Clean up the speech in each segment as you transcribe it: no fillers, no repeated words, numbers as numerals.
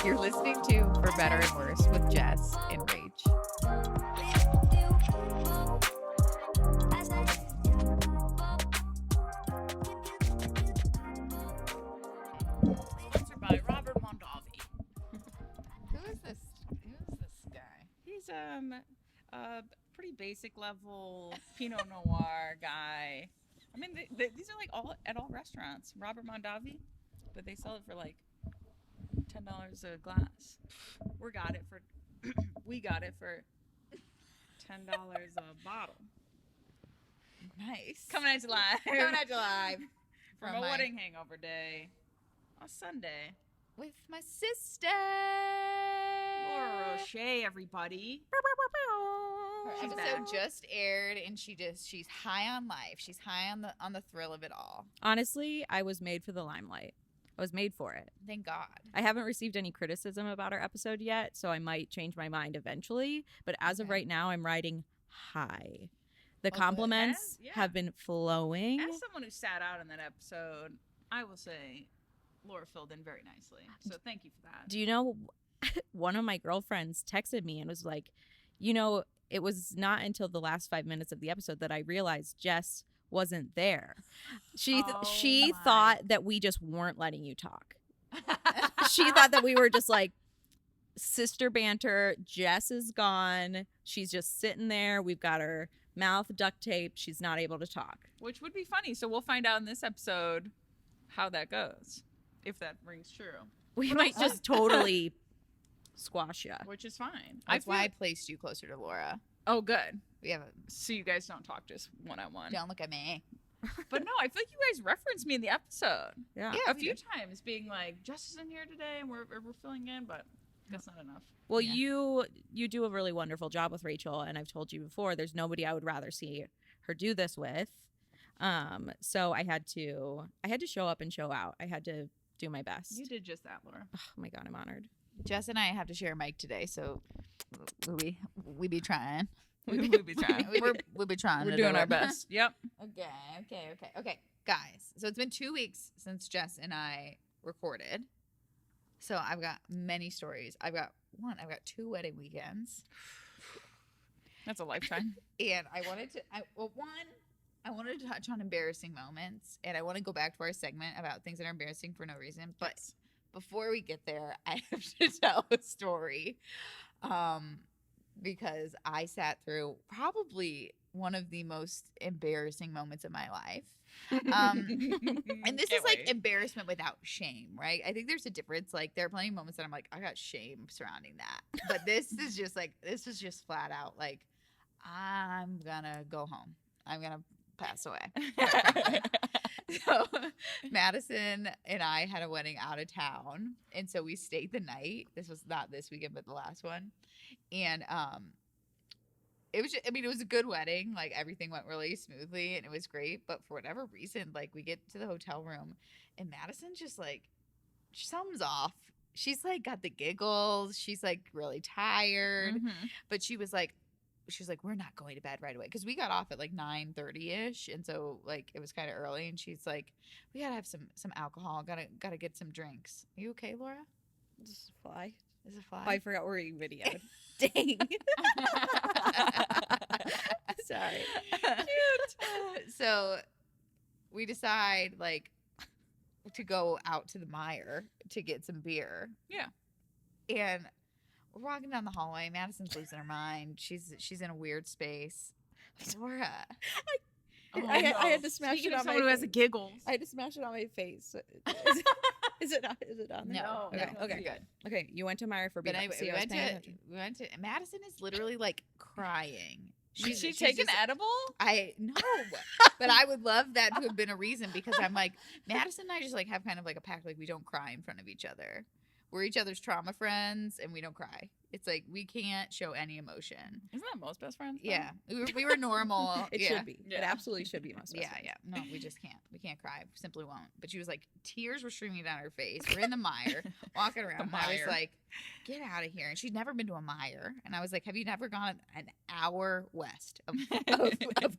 You're listening to For Better and Worse with Jess and Rach. Sponsored by Robert Mondavi. Who is this guy? He's a pretty basic level Pinot Noir guy. I mean, these are like all at all restaurants. Robert Mondavi, but they sell it for like $10 a glass. We got it for $10 a bottle. Nice. Coming at you live. Coming at you live from a wedding hangover day on Sunday. with my sister. Laura Roche, everybody. Her She's episode back. just aired, and she's high on life. She's high on the thrill of it all. Honestly, I was made for the limelight. I was made for it. Thank God. I haven't received any criticism about our episode yet, so I might change my mind eventually. But as of Okay. right now, I'm riding high. The Well, good. compliments Yeah. have been flowing. As someone who sat out in that episode, I will say Laura filled in very nicely. So thank you for that. Do you know, one of my girlfriends texted me and was like, it was not until the last 5 minutes of the episode that I realized Jess wasn't there. She Oh my. thought that we just weren't letting you talk. She thought that we were just like sister banter. Jess is gone. She's just sitting there. We've got her mouth duct taped. She's not able to talk. Which would be funny. So we'll find out in this episode how that goes, if that rings true. We But might also- just totally squash you. Which is fine. That's feel- why I placed you closer to Laura. Oh, good. We have So you guys don't talk just one-on-one. don't look at me. But no, I feel like you guys referenced me in the episode Yeah. Yeah, a we few did. times, being like, Jess is in here today, and we're filling in, but that's not enough. Well, Yeah. you do a really wonderful job with Rachel, and I've told you before, there's nobody I would rather see her do this with. So I had to show up and show out. I had to do my best. You did just that, Laura. Oh my God, I'm honored. Jess and I have to share a mic today, so we be trying. We'll be trying. We'll be trying. We're to doing do our it. best. Yep. Okay, guys. So it's been 2 weeks since Jess and I recorded. So I've got many stories. I've got 2 wedding weekends, That's a lifetime. and I wanted to touch on embarrassing moments, and I want to go back to our segment about things that are embarrassing for no reason. But Yes. before we get there, I have to tell a story, because I sat through probably one of the most embarrassing moments of my life. And this is like embarrassment without shame, right? I think there's a difference. Like, there are plenty of moments that I'm like, I got shame surrounding that. But this is just flat out like, I'm gonna go home. I'm gonna pass away. So Madison and I had a wedding out of town, and so we stayed the night. This was not this weekend, but the last one. And it was a good wedding. Like, everything went really smoothly and it was great. But for whatever reason, like, we get to the hotel room and Madison just like, something's off. She's like got the giggles. She's like really tired. But she was like, we're not going to bed right away, because we got off at like 9:30ish, and so like it was kind of early. And she's like, we gotta have some alcohol. Gotta get some drinks. Are you okay, Laura? Just fly. Is it fly? Oh, I forgot we're being videoed. Dang. Sorry. So we decide like to go out to the Meijer to get some beer. Yeah. And we're walking down the hallway. Madison's losing her mind. She's in a weird space. Laura. I had to smash Speaking it of on my someone who has a face. giggles. I had to smash it on my face. Is it on there? No, Okay. no, Okay. good. Okay. You went to Meijer for beer. But anyway, See, I was paying attention. we went to Madison is literally like crying. Did she take an just- edible? I no, but I would love that to have been a reason, because I'm like, Madison and I just like have kind of like a pact, like we don't cry in front of each other. We're each other's trauma friends, and we don't cry. It's like we can't show any emotion. Isn't that most best friends? though? Yeah, we were normal. It yeah. should be. It Yeah. absolutely should be. Most Yeah, yeah. No, we just can't. We can't cry. We simply won't. But she was like, tears were streaming down her face. We're in the Meijer, walking around. And I was Meijer. like, get out of here. And she'd never been to a Meijer. And I was like, have you never gone an hour west of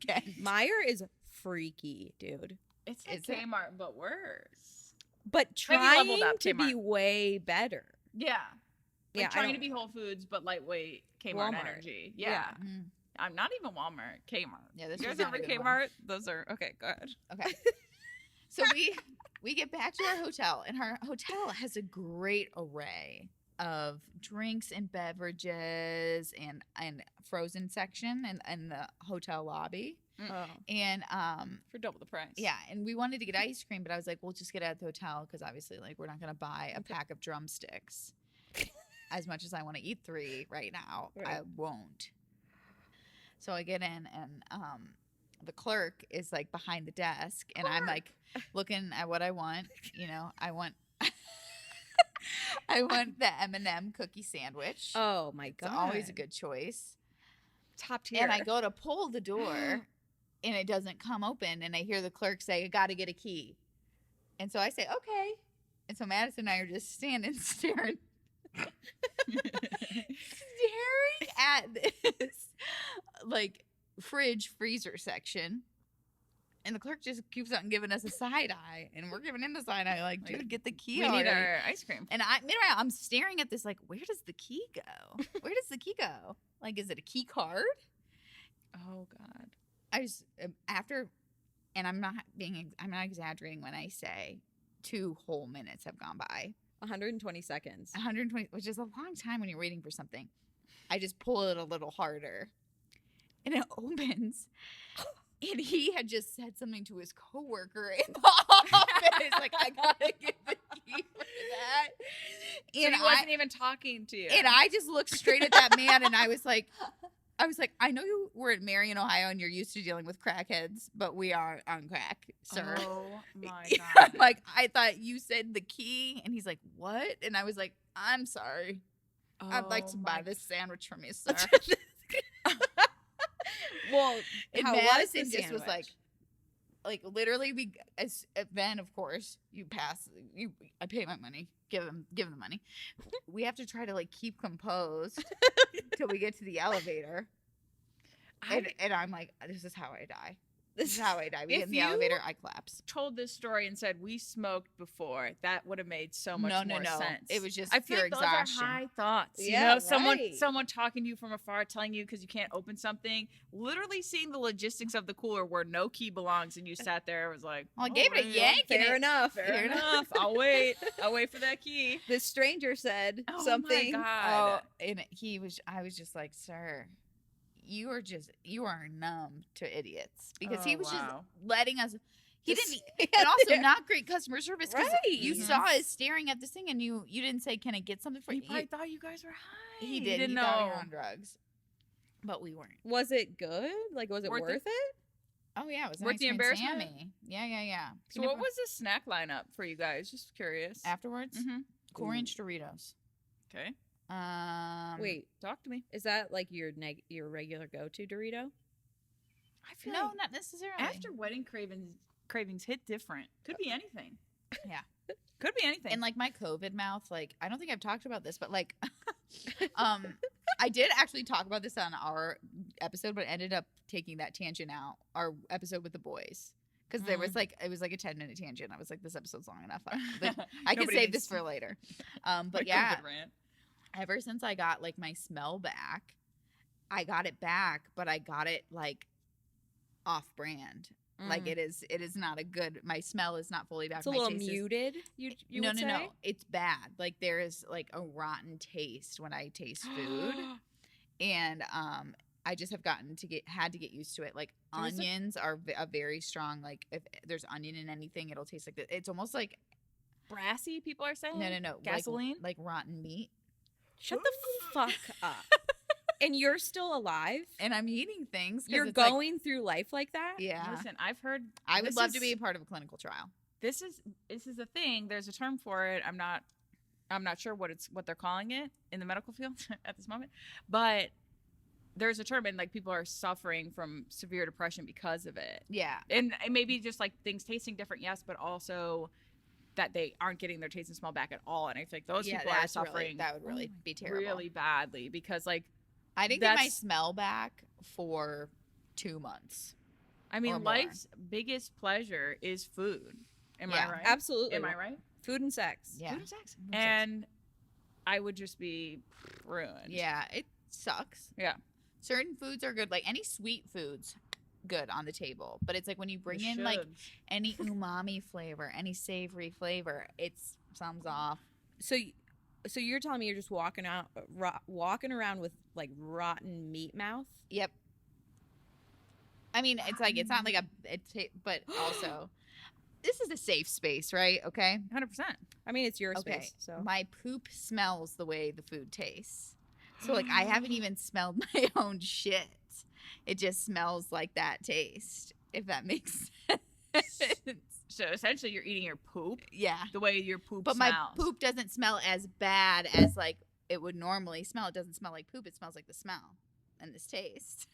Kent? Meijer is freaky, dude. It's like Is it? Kmart, but worse. But Maybe leveled trying up to be Kmart. way better. Yeah. Like Yeah, trying to be Whole Foods, but lightweight Kmart Walmart. energy. Yeah. Yeah. Mm. I'm not even Walmart. Kmart. Yeah, this You was guys not a ever good one. Kmart? Those are okay. Go ahead. Okay. So we get back to our hotel, and our hotel has a great array of drinks and beverages and frozen section in the hotel lobby. Oh. And For double the price. yeah, and we wanted to get ice cream, but I was like, we'll just get it at the hotel because obviously, like, we're not gonna buy a pack of drumsticks. As much as I want to eat 3 right now, Right. I won't. So I get in, and the clerk is like behind the desk, and I'm like looking at what I want. You know, I want I want the M&M cookie sandwich. Oh my god. It's always a good choice. Top tier. And I go to pull the door, and it doesn't come open, and I hear the clerk say, "I got to get a key." And so I say, "Okay." And so Madison and I are just standing staring at this like fridge freezer section, and the clerk just keeps on giving us a side eye, and we're giving him the side eye like, dude, get the key we already. need our ice cream. And meanwhile, I'm staring at this like, where does the key go? Where does the key go? Like, is it a key card? Oh God. I just after, and I'm not exaggerating when I say 2 whole minutes have gone by. 120 seconds. 120, which is a long time when you're waiting for something. I just pull it a little harder, and it opens. And he had just said something to his coworker in the office, like, I gotta get the key for that. So he wasn't even talking to you. And I just looked straight at that man, and I was like, I know you were in Marion, Ohio, and you're used to dealing with crackheads, but we are on crack, sir. Oh my I'm God. like, I thought you said the key, and he's like, what? And I was like, I'm sorry. I'd like to buy this sandwich from you, sir. Well, And how was Madison the just was like literally then of course I pay my money, give them the money. We have to try to like keep composed till we get to the elevator. And I'm like, this is how I die. This is how I die. We get in the elevator, I collapse. Told this story and said we smoked before, that would have made so much more sense. It was just I feel pure like those exhaustion. are high thoughts. Yeah, you know, right. someone talking to you from afar, telling you because you can't open something, literally seeing the logistics of the cooler where no key belongs, and you sat there and was like, Well, I gave it a yank. fair enough. Fair enough. I'll wait for that key. This stranger said Oh something. my God. Oh, and I was just like, sir, you are numb to idiots, because he Oh, was just wow. letting us. He didn't, Yeah. and also not great customer service, because Right. you Mhm. saw us staring at this thing, and you didn't say, "Can I get something for He you?" probably thought you guys were high. He did. Didn't He know. thought we were on drugs, but we weren't. Was it good? Like, was it Worth worth it? it? Oh yeah, it was Worth nice the and embarrassment? Sammy. Yeah. So what was the snack lineup for you guys? Just curious. afterwards? Mm-hmm. 4-inch Doritos. Okay. Wait, Talk to me. is that like your regular go-to Dorito? I feel No, like not necessarily. after wedding cravings hit different. Could be anything. Yeah. Could be anything. And like my COVID mouth, like I don't think I've talked about this, but like I did actually talk about this on our episode, but ended up taking that tangent out, our episode with the boys. Because there was like, it was like a 10-minute tangent. I was like, this episode's long enough. I can Nobody save needs this for later. But my yeah, COVID rant. ever since I got like my smell back, I got it back, but I got it like off brand. Like it is not a good, my smell is not fully back. It's a my little taste is- muted. You no, would say? no. It's bad. Like there is like a rotten taste when I taste food. And I just have had to get used to it. Like There's a- onions are a very strong, like if there's onion in anything, it'll taste like that. It's almost like, Brassy, people are saying. no. Gasoline. Like rotten meat. Shut the fuck up. And you're still alive? And I'm eating things. 'cause You're it's like- going through life like that? yeah. Listen, I've heard. I would this love to is- be a part of a clinical trial. This is a thing. There's a term for it. I'm not sure what they're calling it in the medical field at this moment, but there's a term, and like people are suffering from severe depression because of it. Yeah. And maybe just like things tasting different, yes, but also that they aren't getting their taste and smell back at all. And I think those people are that's really- suffering that would really be terrible. really badly, because like I didn't get my that's- smell back for 2 months. I or mean, more. life's biggest pleasure is food. Am Yeah, I right? Absolutely. Am I right? Food and sex. Yeah. Food and sex. And I would just be ruined. Yeah, it sucks. Yeah. Certain foods are good. Like any sweet foods, good on the table. But it's like when you bring in like any umami flavor, any savory flavor, it's something's off. So you're telling me you're just walking around with like rotten meat mouth? Yep. I mean, it's like, it's not like but also, this is a safe space, right? Okay. 100%. I mean, it's your Okay. space. So My poop smells the way the food tastes. So like, I haven't even smelled my own shit. It just smells like that taste, if that makes sense. So essentially, you're eating your poop. Yeah. The way your poop But smells. my poop doesn't smell as bad as like it would normally smell. It doesn't smell like poop. It smells like the smell and this taste.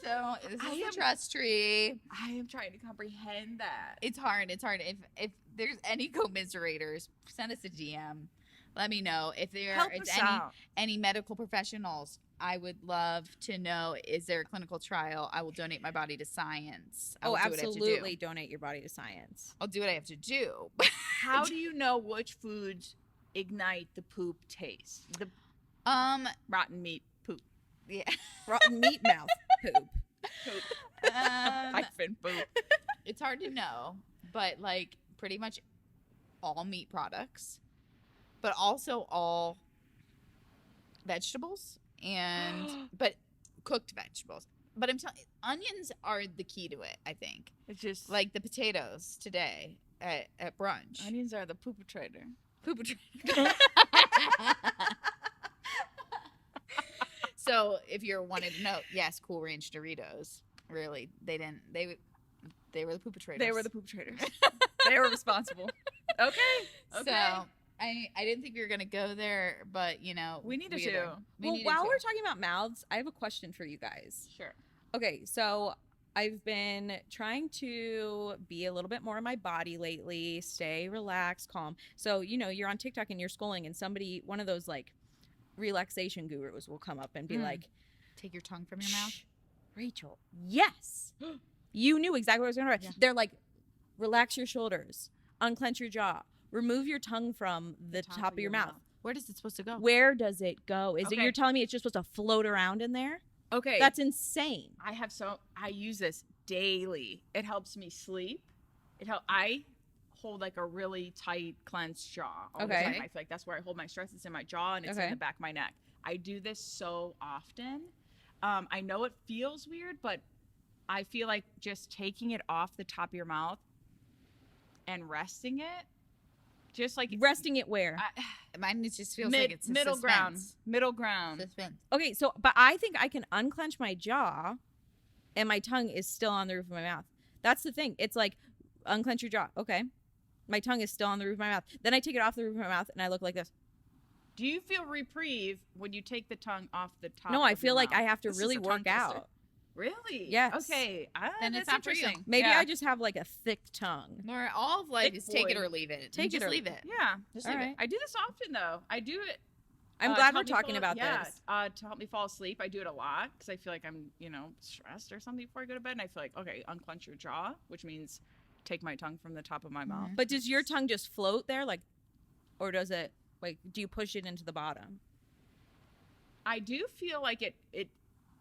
So this is a trust tree. I am trying to comprehend that. It's hard. It's hard. If there's any commiserators, send us a DM. Let me know if there is any medical professionals. I would love to know, is there a clinical trial? I will donate my body to science. Oh, absolutely donate your body to science. I'll do what I have to do. How do you know which foods ignite the poop taste? The rotten meat poop. Yeah. Rotten meat mouth poop. Hyphen poop. It's hard to know, but like pretty much all meat products, but also all vegetables but cooked vegetables. But I'm telling you, onions are the key to it, I think. It's just like the potatoes today at brunch. Onions are the pooper-trader. Pooper-trader. So if you're wanting to know, yes, Cool Ranch Doritos. Really, they were the pooper traders. They were the pooper traders. They were responsible. Okay. So I didn't think we were gonna go there, but we needed to. While we're talking about mouths, I have a question for you guys. Sure. Okay, so I've been trying to be a little bit more in my body lately, stay relaxed, calm. So you're on TikTok and you're scrolling, and one of those like relaxation gurus will come up and be like, take your tongue from your mouth. Rachel, yes. You knew exactly what I was going to write. Yeah. They're like, relax your shoulders, unclench your jaw, remove your tongue from the top of your mouth. Where is it supposed to go? Where does it go? You're telling me it's just supposed to float around in there? Okay. That's insane. I use this daily. It helps me sleep. I hold like a really tight clenched jaw all the time. I feel like that's where I hold my stress. It's in my jaw and it's in the back of my neck. I do this so often. I know it feels weird, but I feel like just taking it off the top of your mouth and resting it, just like resting it where? Mine just feels like it's middle ground. Middle ground. Suspense. Okay, so but I think I can unclench my jaw, and my tongue is still on the roof of my mouth. That's the thing. It's like unclench your jaw. Okay, my tongue is still on the roof of my mouth. Then I take it off the roof of my mouth, and I look like this. Do you feel reprieve when you take the tongue off the top? No, I feel like I have to really work out. Really? Yes. Okay. Then it's not for you. Maybe I just have like a thick tongue. Or all of life is take it or leave it. Just leave it. Yeah. Just leave it. I do this often though. I do it. I'm glad we're talking about this. To help me fall asleep, I do it a lot because I feel like I'm, stressed or something before I go to bed, and I feel like, okay, unclench your jaw, which means take my tongue from the top of my mouth. But does your tongue just float there, or does it do you push it into the bottom? I do feel like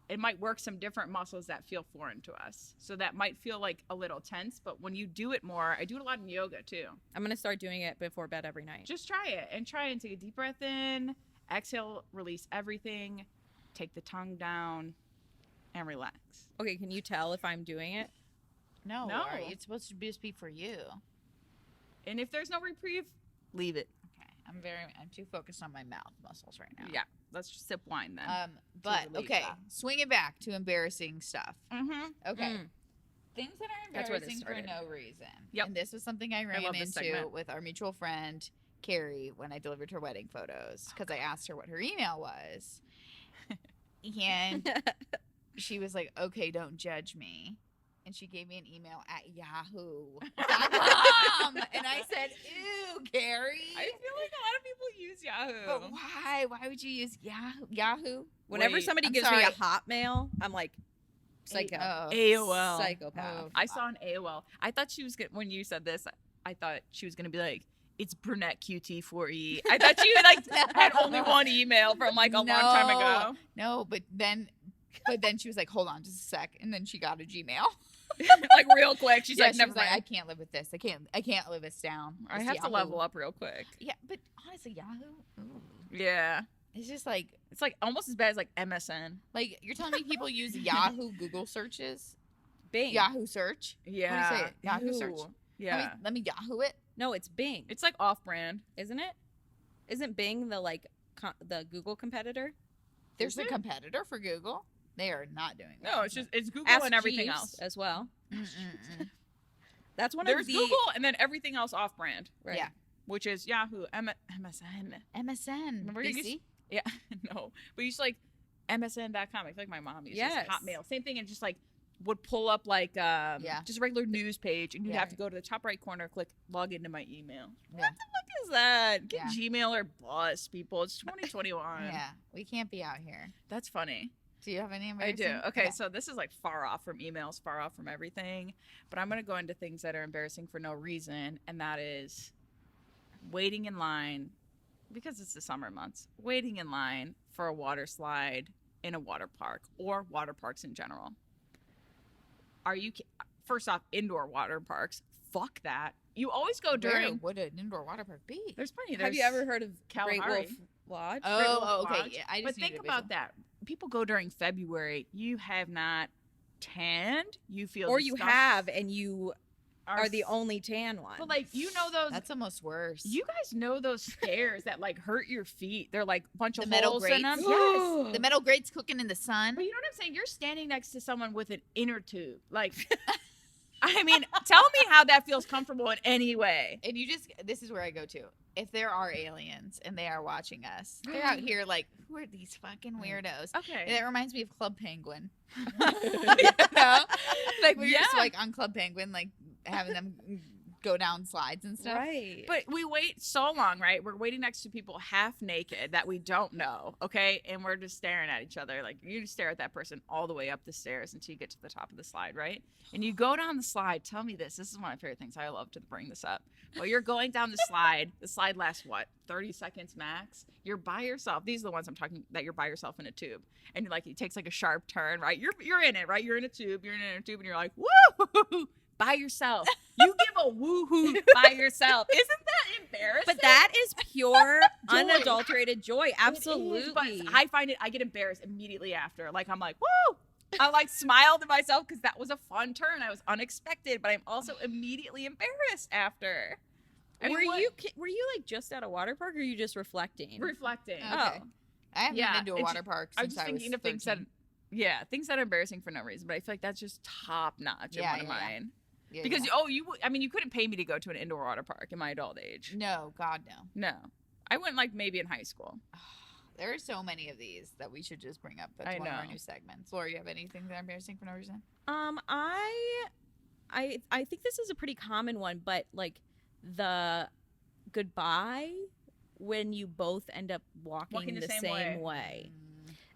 it might work some different muscles that feel foreign to us. So that might feel like a little tense, but when you do it more, I do it a lot in yoga too. I'm going to start doing it before bed every night. Just try it and take a deep breath in, exhale, release everything, take the tongue down and relax. Okay, can you tell if I'm doing it? No. It's supposed to just be for you. And if there's no reprieve, leave it. Okay. I'm too focused on my mouth muscles right now. Yeah. Let's just sip wine then. But okay, swing it back to embarrassing stuff. Mm-hmm. Okay. Things that are embarrassing for no reason. Yep. And this was something I ran into with our mutual friend Carrie when I delivered her wedding photos because I asked her what her email was. And she was like, okay, don't judge me. And she gave me an email at yahoo.com. And I said, ew, Carrie. I feel like a lot of people use Yahoo. But why? Why would you use Yahoo? Whenever somebody gives me a Hotmail, I'm like, Psycho. AOL. Psychopath. I saw an AOL. I thought she was when you said this, I thought she was gonna be like, it's brunette QT4E. I thought she had only one email from like a long time ago. No, but then she was like, hold on just a sec, and then she got a Gmail. Like real quick. She's like, never mind. I can't live with this. I can't live this down. I have to level up real quick. Yeah, but honestly, Yahoo. Ooh. Yeah. It's just like, it's like almost as bad as like MSN. Like, you're telling me people use Yahoo Google searches? Bing. Yahoo search? Yeah. What do you say? Yahoo search? Yeah. Let me Yahoo it. No, it's Bing. It's like off-brand, isn't it? Isn't Bing the the Google competitor? There's a competitor for Google. They are not doing that. No, it's Google Ask and everything Jeeves else as well. That's one There's of the Google and then everything else off-brand. Right. Yeah. Which is Yahoo, MSN. MSN. Remember BC? Yeah, no. But you used to like MSN.com. I feel like my mom used Hotmail. Same thing, and just like would pull up like just a regular news page, and you'd have to go to the top right corner, click log into my email. Yeah. What the fuck is that? Get Gmail or bust, people. It's 2021. Yeah, we can't be out here. That's funny. Do you have any I embarrassing? do. Okay, so this is like far off from emails, far off from everything. But I'm going to go into things that are embarrassing for no reason, and that is waiting in line, because it's the summer months, waiting in line for a water slide in a water park or water parks in general. First off, indoor water parks, fuck that. You always go during. Where would an indoor water park be? There's plenty. Have you ever heard of Kalahari. Great Wolf Lodge? Okay. Yeah, I just but think about that. People go during February. You have not tanned. You feel or disgusting. you have, and you are the only tan one. But like, you know those. That's almost worse. You guys know those stairs that like hurt your feet. They're like a bunch of metal holes grates. in them. Yes. The metal grates cooking in the sun. But you know what I'm saying? You're standing next to someone with an inner tube. Like, I mean, tell me how that feels comfortable in any way. And this is where I go to. If there are aliens and they are watching us, they're out here like, who are these fucking weirdos? Okay. And that reminds me of Club Penguin. You know? Like, we're just like on Club Penguin, like having them go down slides and stuff. Right. But we wait so long, right? We're waiting next to people half naked that we don't know, okay? And we're just staring at each other. Like, you just stare at that person all the way up the stairs until you get to the top of the slide, right? And you go down the slide. Tell me this. This is one of my favorite things. I love to bring this up. Well, you're going down the slide. The slide lasts, 30 seconds max? You're by yourself. These are the ones I'm talking that you're by yourself in a tube. And you're like, it takes like a sharp turn, right? You're in it, right? You're in a tube. You're in a tube, and you're like, woo! By yourself. You give a woohoo by yourself. Isn't that embarrassing? But that is pure, unadulterated joy. Absolutely. But I find I get embarrassed immediately after. Like, I'm like, woo! I like smiled to myself because that was a fun turn. I was unexpected, but I'm also immediately embarrassed after. I mean, were you like just at a water park, or are you just reflecting? Reflecting. Okay. I haven't been to a water park since I was just thinking of things that, things that are embarrassing for no reason, but I feel like that's just top notch in one of mine. Yeah, because you couldn't pay me to go to an indoor water park in my adult age. No, God no. No, I went like maybe in high school. There are so many of these that we should just bring up. That's one of our new segments. Laura, you have anything that are embarrassing for no reason? I think this is a pretty common one, but like the goodbye when you both end up walking the same way.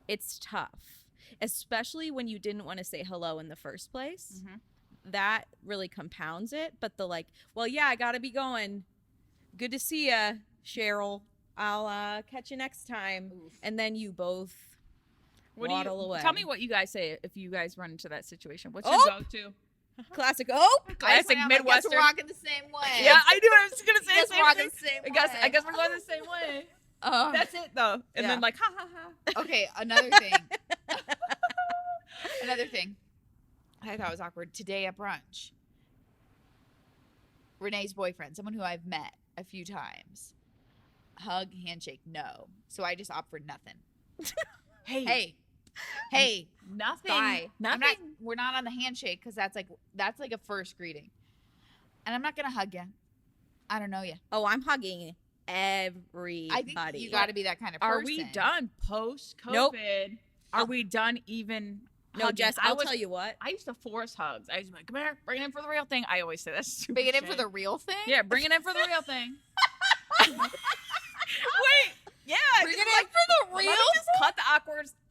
It's tough, especially when you didn't want to say hello in the first place. Mm-hmm. That really compounds it. But the like, well, yeah, I gotta be going. Good to see ya, Cheryl. I'll catch you next time. Oof. And then you both waddle away. Tell me what you guys say if you guys run into that situation. What's your go-to? Classic. Classic Midwestern. We're walking the same way. Yeah, I knew I was gonna say the same thing. I guess we're going the same way. That's it though. And then like, ha ha ha. Okay, another thing. Another thing I thought was awkward today at brunch. Renee's boyfriend, someone who I've met a few times. Hug, handshake, no. So I just opt for nothing. Hey, nothing. Bye. Nothing. We're not on the handshake because that's like a first greeting. And I'm not gonna hug you. I don't know you. Oh, I'm hugging everybody. I think you got to be that kind of person. Are we done post COVID? Nope. Are we done even? No, hugging? Jess, I'll tell you what. I used to force hugs. I used to be like, come here, bring it in for the real thing. I always say that's stupid. Bring it in for the real thing? Yeah, bring it in for the real thing. Wait, yeah. Bring it in for the Let me just cut the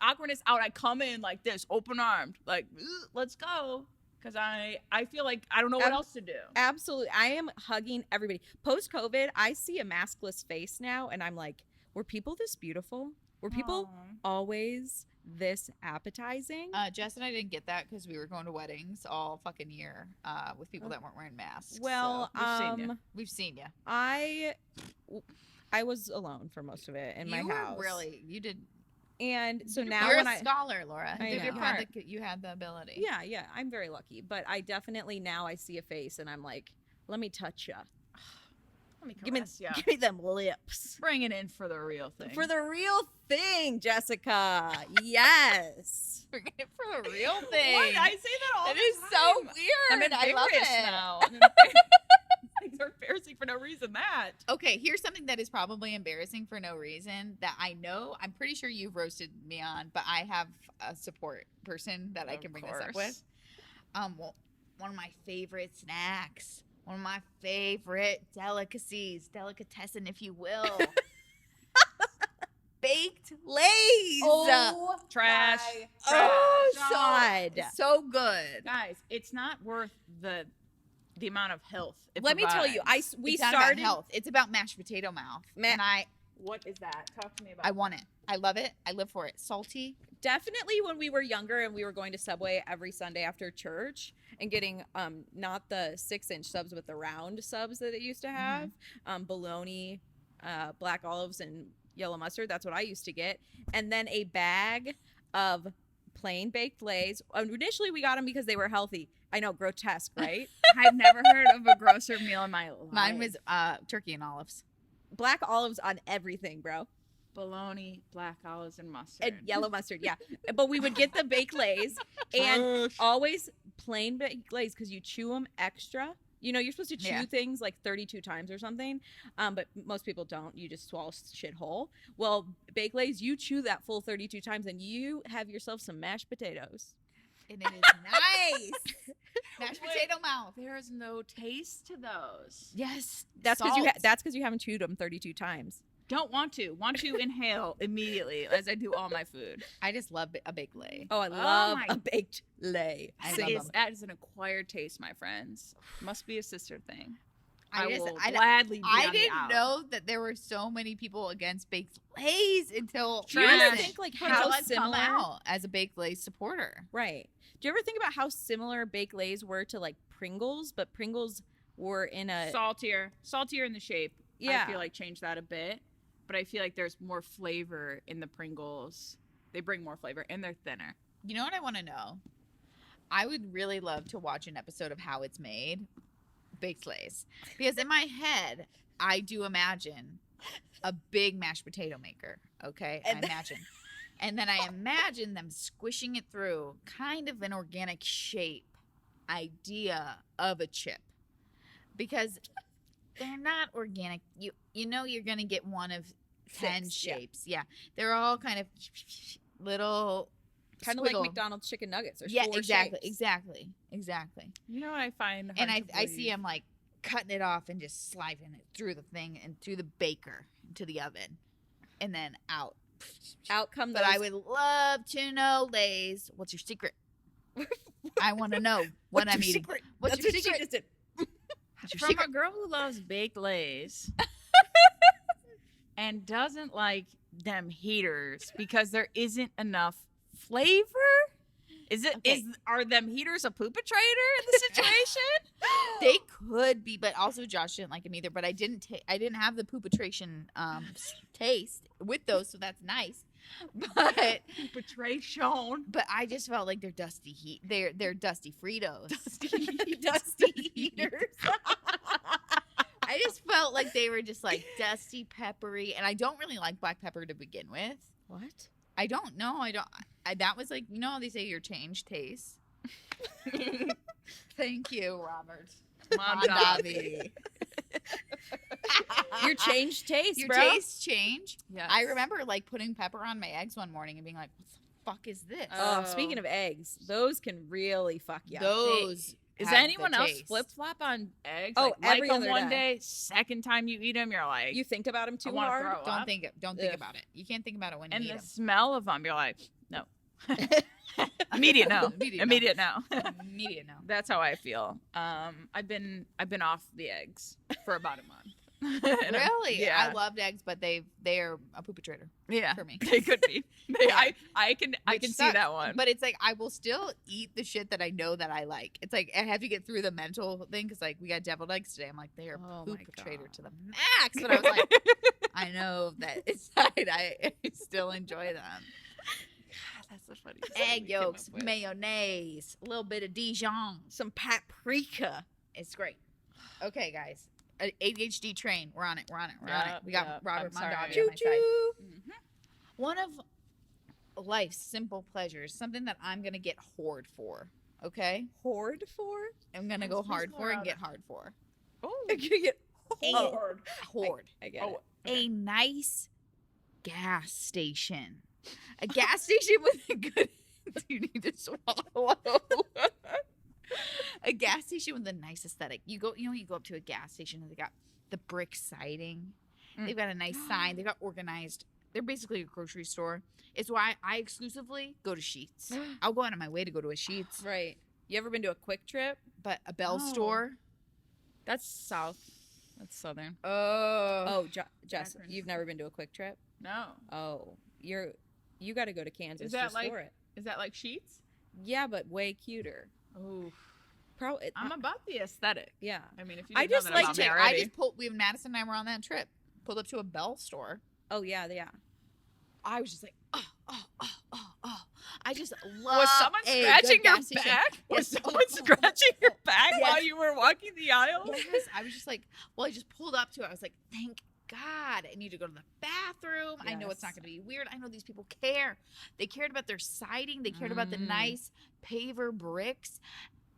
awkwardness out. I come in like this, open armed, like let's go. Because I feel like I don't know what else to do. Absolutely. I am hugging everybody. Post-COVID, I see a maskless face now, and I'm like, were people this beautiful? Were people always this appetizing? Jess and I didn't get that because we were going to weddings all fucking year with people that weren't wearing masks. Well, so we've seen you. I was alone for most of it in my house. You did. And so now you're a scholar, Laura. I know. You had the ability. Yeah, I'm very lucky. But I definitely now I see a face and I'm like, let me touch you. Let me caress ya. Give me them lips. Bring it in for the real thing. For the real thing, Jessica. Yes. Bring it for the real thing. What? I say that all the time. It is so weird. I love it. Now. Things are embarrassing for no reason. Okay, here's something that is probably embarrassing for no reason that I know. I'm pretty sure you've roasted me on, but I have a support person that I can bring this up with. Well, one of my favorite snacks, one of my favorite delicatessen, if you will. Baked Lays. Oh, trash. Oh, God. So good. Guys, it's not worth the amount of health. Let me tell you, we it's started not about health. It's about mashed potato mouth. What is that? Talk to me about I want it. I love it. I live for it. Salty. Definitely when we were younger and we were going to Subway every Sunday after church and getting not the 6-inch subs but the round subs that it used to have, bologna, black olives, and yellow mustard. That's what I used to get. And then a bag of plain baked Lays. Initially we got them because they were healthy. I know, grotesque, right? I've never heard of a grosser meal in my life. Mine was turkey and olives. Black olives on everything, bro. Bologna, black olives, and mustard. And yellow mustard, yeah. But we would get the baked Lays and always plain baked Lays because you chew them extra. You know, you're supposed to chew things like 32 times or something, but most people don't. You just swallow shit whole. Well, baked Lays, you chew that full 32 times and you have yourself some mashed potatoes. And it is nice. Mashed potato mouth. There is no taste to those. Yes. That's because you haven't chewed them 32 times. Don't want to. Want to inhale immediately as I do all my food. I just love a baked Lay. Oh, I love a baked Lay. That is an acquired taste, my friends. Must be a sister thing. I will gladly be I didn't know that there were so many people against baked Lays until do you ever think like how I've similar come out as a baked Lays supporter? Right. Do you ever think about how similar baked Lays were to like Pringles, but Pringles were in a saltier in the shape. Yeah. I feel like changed that a bit, but I feel like there's more flavor in the Pringles. They bring more flavor and they're thinner. You know what I want to know? I would really love to watch an episode of How It's Made. Baked Lays, because in my head I do imagine a big mashed potato maker. Okay, I imagine, and then I imagine them squishing it through kind of an organic shape idea of a chip, because they're not organic. You know you're gonna get one of 10 shapes. Yeah, they're all kind of little. Kind of like McDonald's chicken nuggets. There's 4 exactly, shapes. exactly. You know what I find hard and to I see him like cutting it off and just sliding it through the thing and through the baker into the oven, and then out. Out come But I would love to know, Lays, what's your secret? I want to know what I'm eating. What's your secret? From a girl who loves baked Lays and doesn't like them heaters because there isn't enough flavor? Are them heaters a poopatrator in the situation? They could be, but also Josh didn't like them either. But I didn't have the poopatration taste with those, so that's nice. But poopatration. But I just felt like they're dusty heat. They're dusty Fritos. Dusty heaters. I just felt like they were just like dusty, peppery, and I don't really like black pepper to begin with. What? I don't know. That was like, you know how they say your change tastes? Thank you, Robert. Mondavi. Your change taste, Your bro. tastes change. Yes. I remember like putting pepper on my eggs one morning and being like, what the fuck is this? Oh, speaking of eggs, those can really fuck you up. Those Is have the anyone else taste. flip flop on eggs? Oh, like every them other one day. day, second time you eat them, you're like, You think about them too wanna hard. throw Don't up. think Ugh. about it. You can't think about it when And you the eat smell of them, you're like, no. them. Immediate no. Immediate no. Immediate no. That's how I feel. I've been off the eggs for about a month. And Really? yeah. I loved eggs, but they are a perpetrator Yeah, for me. they could be. Yeah. I can Which see sucks, that one. But it's like I will still eat the shit that I know that I like. It's like I have to get through the mental thing because like we got deviled eggs today. I'm like they are Oh my perpetrator God. to the max. But I was like, I know that inside I still enjoy them. That's the funniest Egg yolks, mayonnaise, a little bit of Dijon. Some paprika. It's great. Okay, guys. ADHD train. We're on it. We got Yep, Robert I'm sorry. Mondavi on Choo my side. choo. One of life's simple pleasures, something that I'm going to get hoard for. Okay? Hoard for? I'm going to Yes, go please, hard for and Laura. get hard for. Oh, You get Hoard. Hoard. I get oh, it. A nice gas station. A gas station with a good... You need to swallow. A gas station with a nice aesthetic. You go up to a gas station and they got the brick siding. Mm. They've got a nice sign. They got organized. They're basically a grocery store. It's why I exclusively go to Sheetz. I'll go out of my way to go to a Sheetz, Right. You ever been to a Quick Trip? but a Bell Oh. store. that's south. That's southern. Oh, Jess, Akron. you've never been to a Quick Trip? No. Oh, you got to go to Kansas Is that just like- for it. Is that like Sheets? Yeah, but way cuter. Oh, Probably. I'm about the aesthetic. Yeah. I mean, if you I didn't know just that like about to- me I already. just pulled. We Madison and I were on that trip. Pulled up to a Bell store. Oh yeah. I was just like, oh. I just love. Was someone a scratching good your gas station. back? Yes. Was someone scratching your back Yes. while you were walking the aisle? Yes, I was just like, well, I just pulled up to it. I was like, thank God. I need to go to the bathroom. I know it's not Yes. going to be weird. I know these people care. They cared about their siding. They cared about the Mm. nice paver bricks.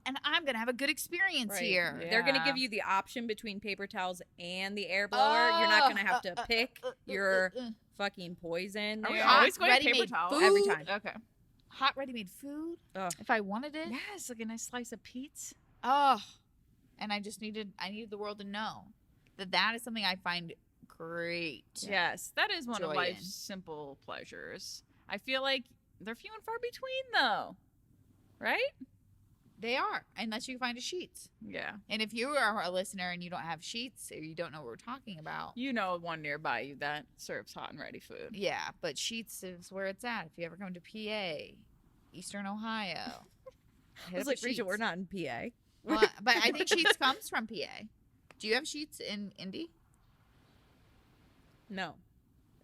And I'm going to have a good experience Right. here. Yeah. They're gonna give you the option between paper towels and the air blower. You're not gonna have to pick your fucking poison. Are we there. always going ready-made paper towel? food. Every time. Okay. Hot ready-made food. Ugh. If I wanted it. Yes, like a nice slice of pizza. Oh, and I needed the world to know that is something I find great. Yes, that is one of Joy life's in. simple pleasures. I feel like they're few and far between, though. Right? They are, unless you find a Sheets. Yeah. And if you are a listener and you don't have Sheets or you don't know what we're talking about, You know one nearby you that serves hot and ready food. yeah, but Sheets is where it's at. If you ever come to PA, Eastern Ohio, I was like, Rachel, we're not in PA. Well, but I think Sheets comes from PA. Do you have Sheets in Indy? No.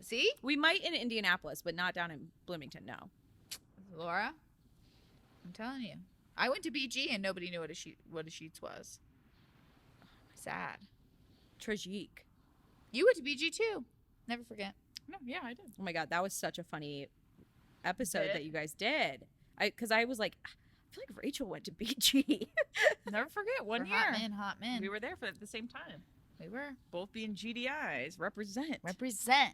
See, We might in Indianapolis, but not down in Bloomington. No. Laura, I'm telling you, I went to BG and nobody knew what a Sheets was. Sad. Tragique. You went to BG too. Never forget. No, yeah, I did. Oh my god, that was such a funny episode Did? that you guys did. Because I was like, I feel like Rachel went to BG. Never forget one For year. Hot men. We were there for at the same time. We were. Both being GDIs. Represent. Represent.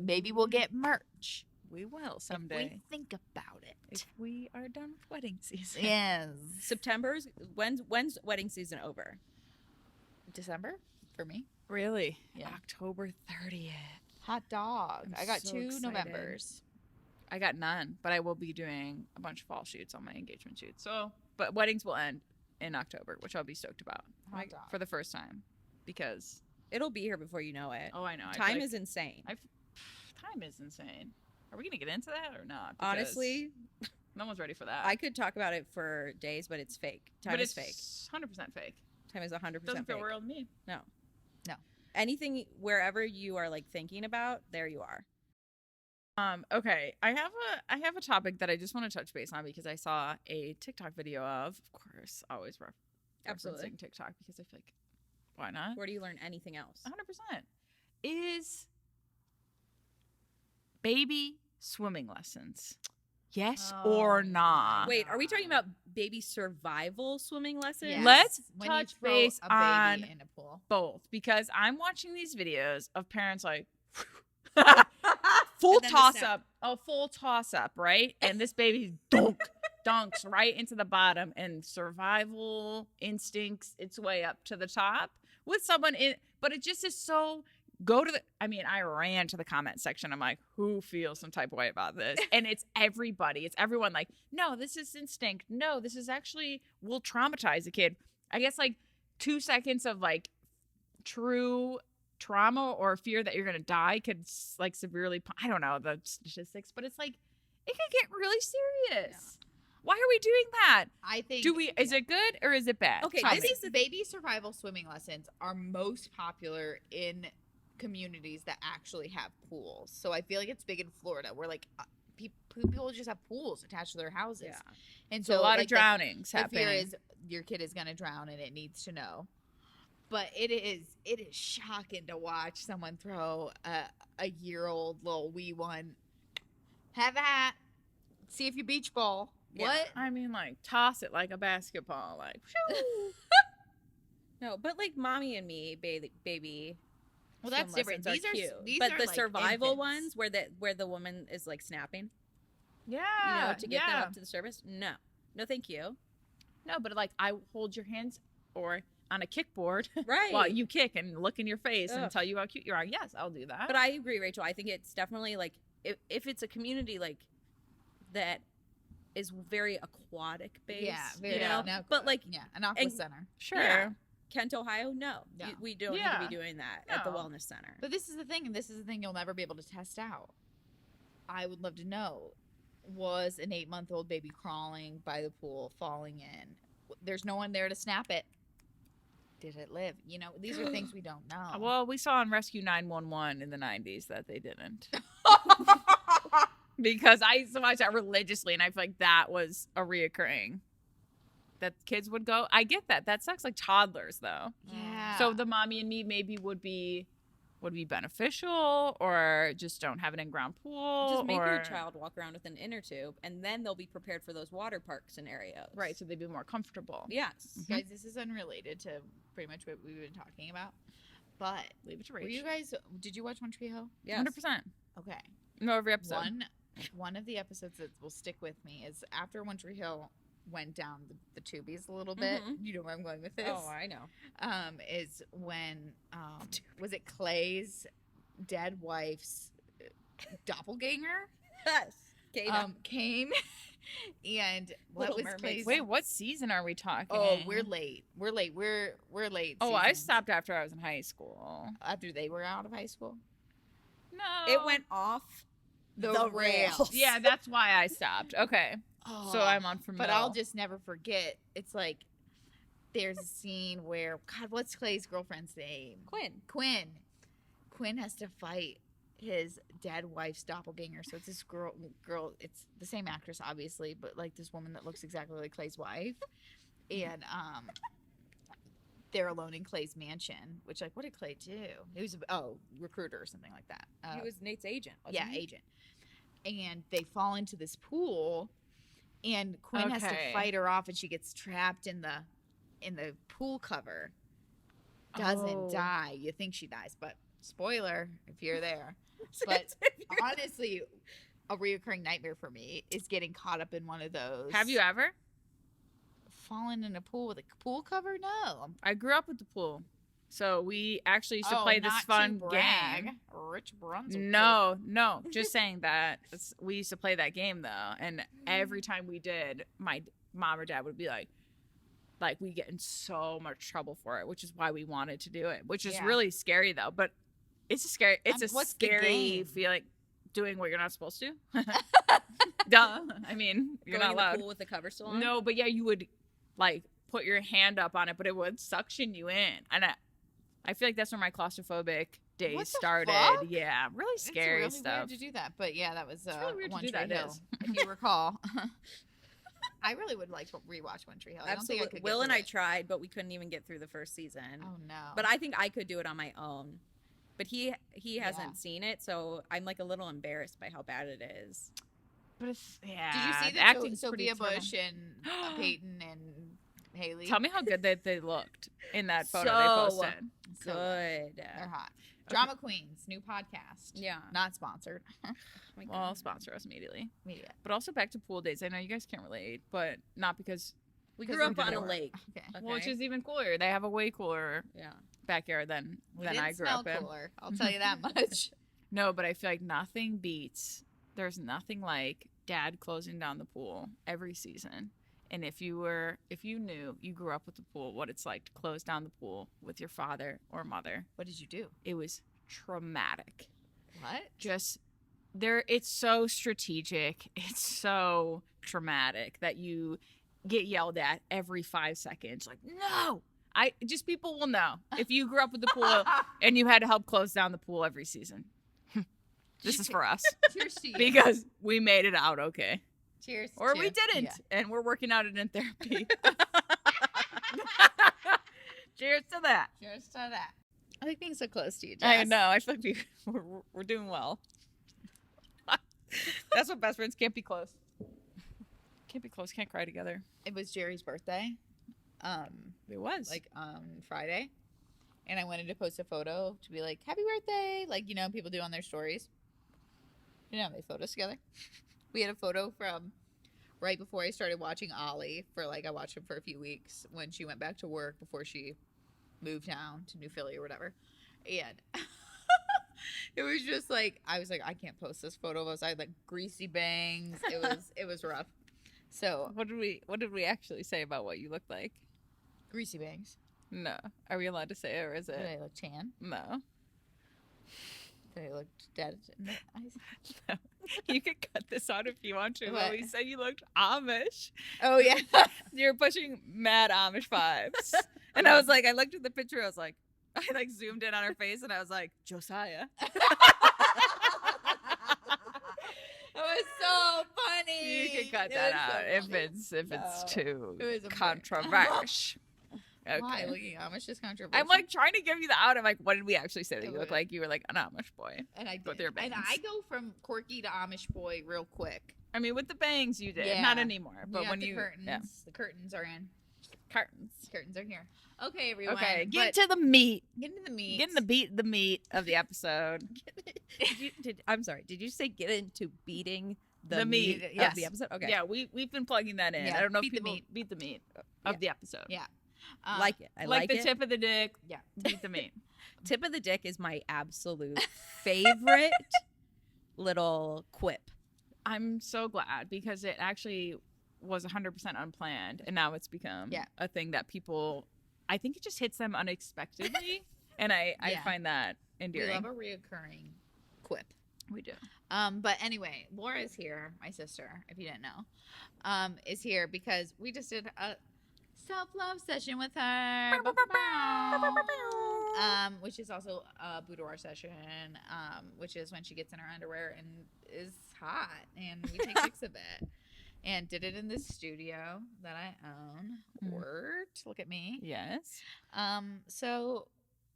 Maybe we'll get merch We will if someday. we think about it. If we are done with wedding season. Yes. September's when's wedding season over? December for me. Really? Yeah. October 30th. Hot dog. I'm I got so 2 excited. Novembers. I got none, but I will be doing a bunch of fall shoots on my engagement shoot. So, but weddings will end in October, which I'll be stoked about Hot dog. for the first time because It'll be here before you know it. I know I feel Time like is insane. time is insane. Are we gonna get into that or not? Because Honestly, no one's ready for that. I could talk about it for days, but it's fake. Time but is it's fake. 100% fake. Time is 100% Doesn't feel fake. real to me. Anything wherever you are like thinking about, there you are. Okay, I have a topic that I just want to touch base on because I saw a TikTok video of course, always Absolutely. referencing TikTok because I feel like why not? Where do you learn anything else? 100% is baby swimming lessons. Yes or nah? Wait, are we talking about baby survival swimming lessons? Yes. Let's When you touch throw base a baby on in a pool. both because I'm watching these videos of parents like full And then the toss snap. up, full toss up, right? And this baby dunk dunks right into the bottom, and survival instincts its way up to the top with someone in. But it just is so. I ran to the comment section. I'm like, who feels some type of way about this? And it's everybody. It's everyone like, no, this is instinct. No, this is actually will traumatize a kid. I guess like 2 seconds of like true trauma or fear that you're going to die could like severely, I don't know the statistics, but it's like, it can get really serious. Yeah. Why are we doing that? I think. Is it good or is it bad? Okay, baby survival swimming lessons are most popular in communities that actually have pools. So I feel like it's big in Florida where like people just have pools attached to their houses. Yeah. And so a lot of drownings happening. The fear is your kid is going to drown and it needs to know. But it is shocking to watch someone throw a year-old little wee one. Have that. See if you beach ball. Yeah. What? I mean, like, toss it like a basketball. Like, no, but like Mommy and Me, baby. Well, that's different. These are cute. But the like survival ones where the woman is like snapping. Yeah. To get them up to the surface. No, thank you. No, but like I hold your hands or on a kickboard, right? While you kick and look in your face and tell you how cute you are. Yes, I'll do that. But I agree, Rachel. I think it's definitely like if it's a community like that is very aquatic based, but like an aqua center, sure. Yeah. Kent, Ohio, no. We don't need to be doing that at the wellness center. But this is the thing, and this is the thing you'll never be able to test out. I would love to know, was an 8-month-old baby crawling by the pool, falling in? There's no one there to snap it. Did it live? These are things we don't know. Well, we saw on Rescue 911 in the 90s that they didn't. Because I used to watch that religiously, and I feel like that was a reoccurring. That kids would go. I get that. That sucks like toddlers though. Yeah. So the Mommy and Me maybe would be beneficial, or just don't have an in-ground pool. Just make your child walk around with an inner tube, and then they'll be prepared for those water park scenarios. Right. So they'd be more comfortable. Yes. Mm-hmm. Guys, this is unrelated to pretty much what we've been talking about. But leave it to Rach. Did you watch One Tree Hill? Yes. 100%. Okay. No, every episode. One of the episodes that will stick with me is after One Tree Hill went down the tubies a little bit. Mm-hmm. You know where I'm going with this? Oh, I know. Is when was it Clay's dead wife's doppelganger? Yes. Came and what was Clay's? Wait, what season are we talking? Oh, we're late. We're late. Oh, I stopped after I was in high school. After they were out of high school? No. It went off the rails. Yeah, that's why I stopped. Okay. Oh, so I'm on from But I'll just never forget. It's like there's a scene where, God, what's Clay's girlfriend's name? Quinn has to fight his dead wife's doppelganger. So it's this girl. It's the same actress, obviously, but like this woman that looks exactly like Clay's wife. And they're alone in Clay's mansion. Which, like, what did Clay do? He was recruiter or something like that. He was Nate's agent. Agent. And they fall into this pool. And Quinn has to fight her off, and she gets trapped in the pool cover. Doesn't die. You think she dies, but spoiler if you're there. But honestly, a reoccurring nightmare for me is getting caught up in one of those. Have you ever fallen in a pool with a pool cover? No. I grew up with the pool. So we actually used to play this fun game. Rich Brunswick. No, just saying that we used to play that game though, and every time we did, my mom or dad would be like we get in so much trouble for it, which is why we wanted to do it. Which is really scary though, but it's a scary. It's a scary feeling doing what you're not supposed to. Duh. I mean, you're going not allowed. In the pool with the cover still on. No, but yeah, you would like put your hand up on it, but it would suction you in, and I feel like that's where my claustrophobic days started. Fuck? Yeah, really scary it's really stuff. Weird to do that, but yeah, that was really weird One to do Tree that Hill, if you recall. I really would like to rewatch One Tree Hill. I don't think I could. Will and I tried, but we couldn't even get through the first season. Oh no! But I think I could do it on my own. But he hasn't seen it, so I'm like a little embarrassed by how bad it is. But it's Did you see the Sophia Bush and Peyton and Haley. Tell me how good they looked in that photo So they posted. So Good. they're hot. Drama Queens, new podcast. Yeah. Not sponsored. Well, sponsor us immediately. Media. But also back to pool days. I know you guys can't relate, but not because We Because grew we up on a were- lake. Okay. well, which is even cooler. They have a way cooler Yeah. backyard than We I didn't grew smell up in. cooler. I'll tell you that much. No, but I feel like nothing beats. There's nothing like dad closing down the pool every season. And if you knew, you grew up with the pool, what it's like to close down the pool with your father or mother, What did you do? it was traumatic. What? Just there, it's so strategic. It's so traumatic that you get yelled at every 5 seconds. Like, no, people will know if you grew up with the pool and you had to help close down the pool every season. This is for us Cheers to you. because we made it out okay. Cheers. Or we Cheers. didn't, Yeah. and we're working out it in therapy. Cheers to that. Cheers to that. I like being so close to you, Jess. I know. I feel like we're doing well. That's what best friends can't be close. Can't be close. Can't cry together. It was Jerry's birthday. It was Like on Friday. And I wanted to post a photo to be like, happy birthday. Like, people do on their stories. They photos together. We had a photo from right before I started watching Ollie I watched him for a few weeks when she went back to work before she moved down to New Philly or whatever. And it was just like, I was like, I can't post this photo of us. I had like greasy bangs. It was rough. So What did we actually say about what you looked like? greasy bangs. No. Are we allowed to say it, or is Did it? I look tan? No. Did I look dead in the eyes? You could cut this out if you want to. What? But we said you looked Amish. Oh, yeah. You're pushing mad Amish vibes. And I was like, I looked at the picture. I was like, I like zoomed in on her face, and I was like, Josiah. It was so funny. You can cut It that was so out if funny. it's No. too It was a controversial. Okay. Why? Looking Amish is controversial. I'm like trying to give you the out. I'm like, what did we actually say that It you look was- like? You were like an Amish boy. and I did. with your And bangs. I go from quirky to Amish boy real quick. I mean, with the bangs you did. Yeah. Not anymore. But got when the you curtains, yeah. the curtains are in. Curtains. Curtains are here. Okay, everyone. Okay, but get to the meat. get into the meat. Get in the meat of the episode. I'm sorry. Did you say get into beating The meat, of yes. the episode? Okay. Yeah, we've been plugging that in. Yeah, I don't know if beat the people meat. beat the meat Yeah. of the episode. Yeah. Like it. I like the it. tip of the dick. Yeah. Beat the meat. Tip of the dick is my absolute favorite little quip. I'm so glad because it actually was 100% unplanned, and now it's become Yeah. a thing that people. I think it just hits them unexpectedly, and I Yeah. find that We endearing. love a reoccurring quip. We do. But anyway, Laura's here, my sister, if you didn't know, is here because we just did a self-love session with her. Which is also a boudoir session, which is when she gets in her underwear and is hot, and we take pics of it. And did it in this studio that I own. Mm. Word, look at me. Yes. So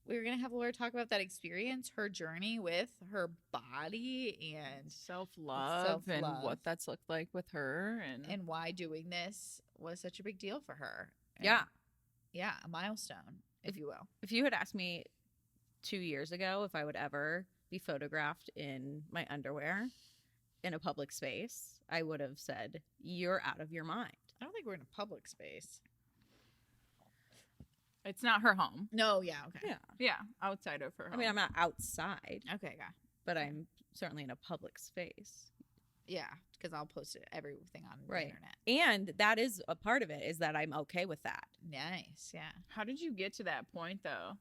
we were gonna have Laura talk about that experience, her journey with her body, and Self-love and Self-love. what that's looked like with her, and why doing this was such a big deal for her. And Yeah. yeah, a milestone, if you will. If you had asked me 2 years ago if I would ever be photographed in my underwear in a public space, I would have said, you're out of your mind. I don't think we're in a public space. it's not her home. No, yeah, okay, Yeah. Yeah, outside of her home. I mean, I'm not outside, okay, yeah, but I'm certainly in a public space. yeah, because I'll post everything on the Right. internet. And that is a part of it, is that I'm okay with that. Nice, yeah. How did you get to that point, though?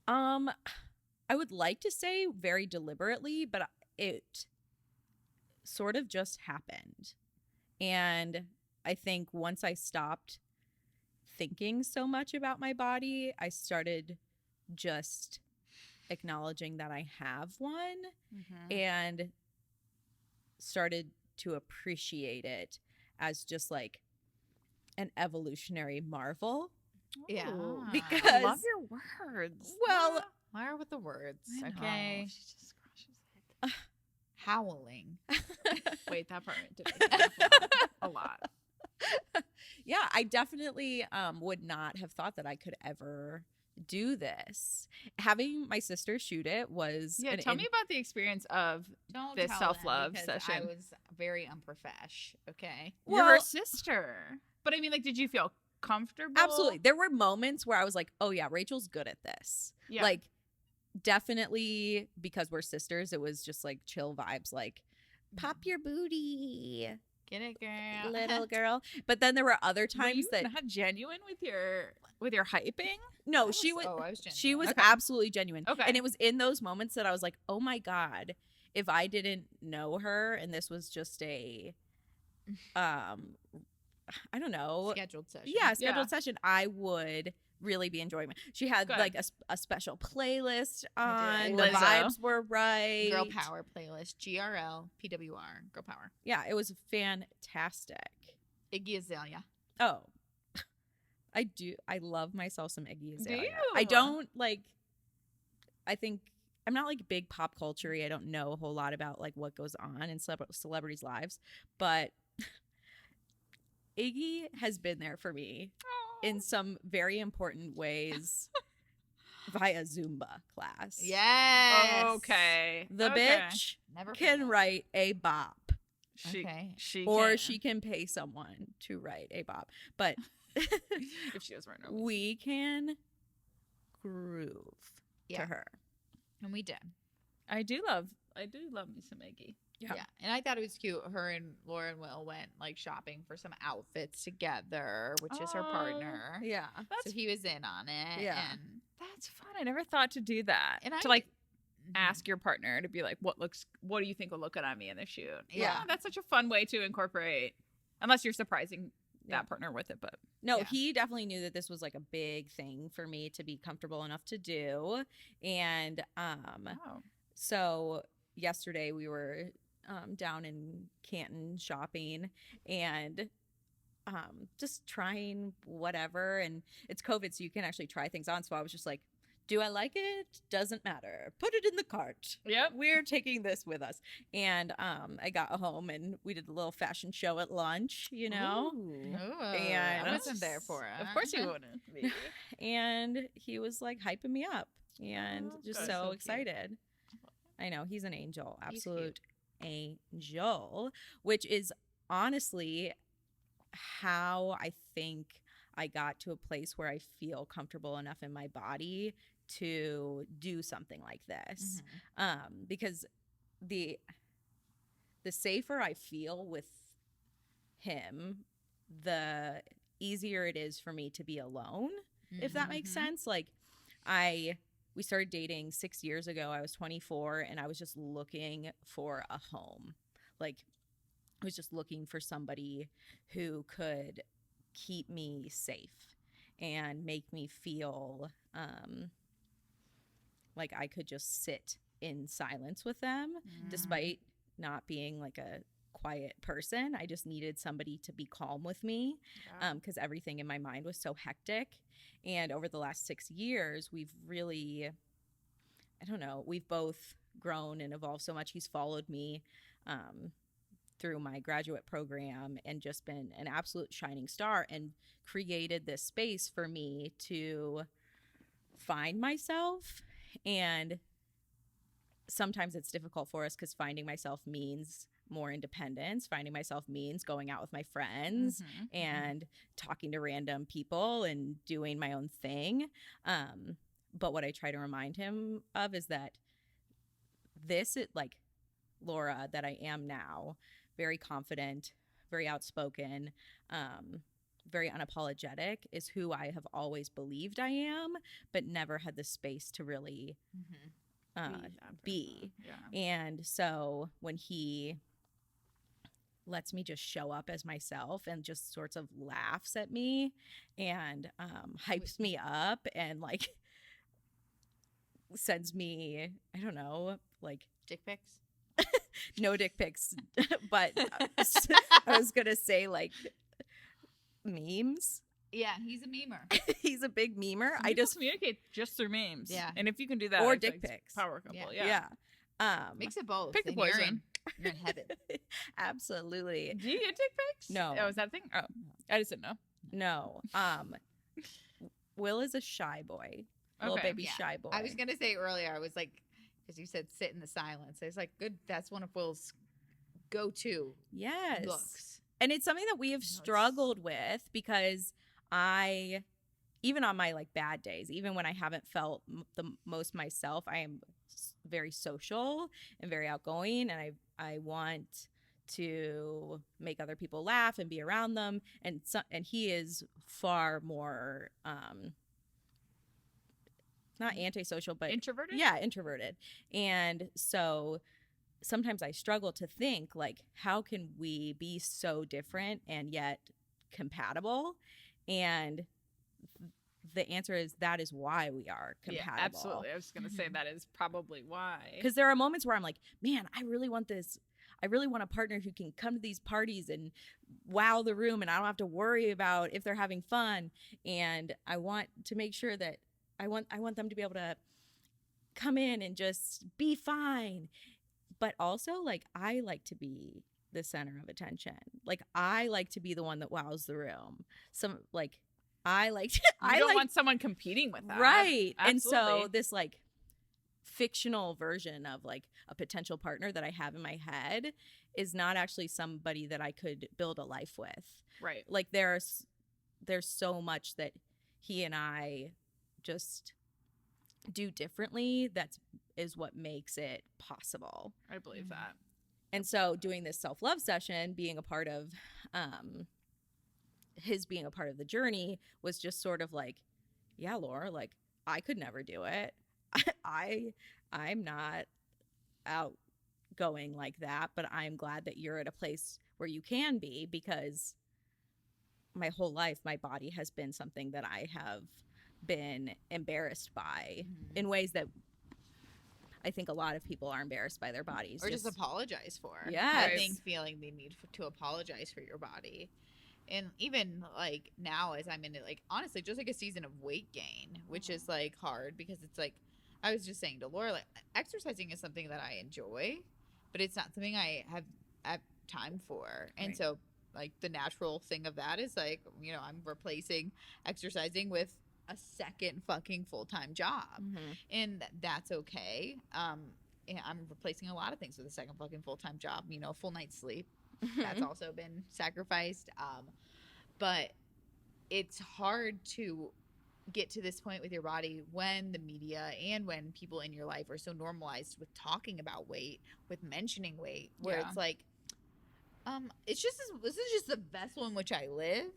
I would like to say very deliberately, but it sort of just happened. And I think once I stopped thinking so much about my body, I started just acknowledging that I have one and started to appreciate it as just like an evolutionary marvel. Yeah. Ooh, Because- I love your words. Well, Laura with the words, I know, okay? She just crushes it. Howling. Wait, that part did make me laugh a lot. Yeah, I definitely would not have thought that I could ever do this. Having my sister shoot it was Tell me about the experience of Don't this tell self-love them, session. I was very unprofesh. Okay. You're her Well- sister. But I mean, like, did you feel comfortable? Absolutely. There were moments where I was like, oh yeah, Rachel's good at this. Yeah. Like, definitely because we're sisters, it was just like chill vibes, like pop your booty, Get it, girl. little girl. But then there were other Were times you that not genuine with your hyping? no, I she was Oh, I was genuine. she was Okay. absolutely genuine. Okay. And it was in those moments that I was like, oh my God, if I didn't know her and this was just a I don't know. scheduled session. Yeah, scheduled session, I would really be enjoying it. She had Good. like a special playlist on. did. The Lizzo. vibes were right. Girl Power playlist. GRL, PWR, Girl Power. Yeah, it was fantastic. Iggy Azalea. Oh, I do. I love myself some Iggy Azalea. you? I don't like. I think I'm not like big pop culture-y. I don't know a whole lot about like what goes on in celebrities' lives, but Iggy has been there for me in some very important ways via Zumba class. Yes. Okay. The Okay. bitch Never can forget. write a bop, Okay. She or can. she can pay someone to write a bop. But if she was right now. we can groove Yeah. to her. And we did. I do love me some Iggy. Yeah. Yeah. And I thought it was cute. Her and Laura and Will went like shopping for some outfits together, which is her Oh, partner. Yeah. That's So he was in on it. Yeah. And that's fun. I never thought to do that. And to I- like ask your partner to be like, what do you think will look good on me in the shoot? Yeah. That's such a fun way to incorporate, unless you're surprising Yeah. that partner with it. But No, Yeah. he definitely knew that this was like a big thing for me to be comfortable enough to do. And wow. so yesterday we were down in Canton shopping and just trying whatever. And it's COVID, so you can actually try things on. So I was just like, do I like it? Doesn't matter. Put it in the cart. Yep. We're taking this with us. And I got home and we did a little fashion show at lunch, you know? Ooh. Oh, And- I wasn't there for it. Of course you wouldn't. be. And he was like hyping me up and Oh, just that's so so cute. excited. I know, he's an angel, He's absolute angel, which is honestly how I think I got to a place where I feel comfortable enough in my body to do something like this. Because the safer I feel with him, the easier it is for me to be alone, if that makes sense. Like we started dating 6 years ago. I was 24 and I was just looking for a home. Like I was just looking for somebody who could keep me safe and make me feel like I could just sit in silence with them, despite not being like a quiet person. I just needed somebody to be calm with me because everything in my mind was so hectic. And over the last 6 years, we've really, I don't know, we've both grown and evolved so much. He's followed me through my graduate program and just been an absolute shining star and created this space for me to find myself. And sometimes it's difficult for us because finding myself means more independence. Finding myself means going out with my friends and talking to random people and doing my own thing. But what I try to remind him of is that this is like Laura that I am now, very confident, very outspoken, very unapologetic, is who I have always believed I am, but never had the space to really be. Yeah. And so when he lets me just show up as myself and just sorts of laughs at me and hypes me up and like sends me, I don't know, like Dick pics. no dick pics, but I was gonna say like memes. Yeah, he's a memer. He's a big memer. Some I people just communicate just through memes. Yeah. And if you can do that, Or I feel dick like it's pics. power couple. Yeah. Yeah. yeah. Mix of both. Pick a and you're poison. in. You're in heaven. Absolutely. Do you get dick pics? No. Oh, is that a thing? Oh, I just didn't know. No. Will is a shy boy. Little Okay. baby shy boy. I was going to say earlier, I was like, because you said sit in the silence. I was like, good. That's one of Will's go-to Yes. looks. And it's something that we have struggled with because even on my like bad days, even when I haven't felt the most myself, I am very social and very outgoing, and I want to make other people laugh and be around them, and he is far more not antisocial, but introverted. Yeah, introverted. And so sometimes I struggle to think like, how can we be so different and yet compatible? And the answer is that is why we are compatible. Yeah, absolutely. I was going to say that is probably why. Because there are moments where I'm like, man, I really want this. I really want a partner who can come to these parties and wow the room, and I don't have to worry about if they're having fun. And I want to make sure that I want them to be able to come in and just be fine. But also, like, I like to be the center of attention. Like, I like to be the one that wows the room. I don't want someone competing with that. Right. Absolutely. And so this like fictional version of like a potential partner that I have in my head is not actually somebody that I could build a life with. Right. Like there's so much that he and I just do differently is what makes it possible. I believe that. And so doing this self-love session, being a part of his being a part of the journey was just sort of like, yeah, Laura, like I could never do it. I'm not outgoing like that, but I'm glad that you're at a place where you can be, because my whole life my body has been something that I have been embarrassed by in ways that I think a lot of people are embarrassed by their bodies. Or just apologize for. Yes. I think feeling the need to apologize for your body. And even like now as I'm in it, like honestly, just like a season of weight gain, which is like hard because it's like, I was just saying to Laura, like exercising is something that I enjoy, but it's not something I have time for. And Right. so like the natural thing of that is like, you know, I'm replacing exercising with a second fucking full-time job. And that's okay. And I'm replacing a lot of things with a second fucking full-time job, you know, full night's sleep. That's also been sacrificed. But it's hard to get to this point with your body when the media and when people in your life are so normalized with talking about weight, with mentioning weight, where it's like, this is just the vessel in which I live.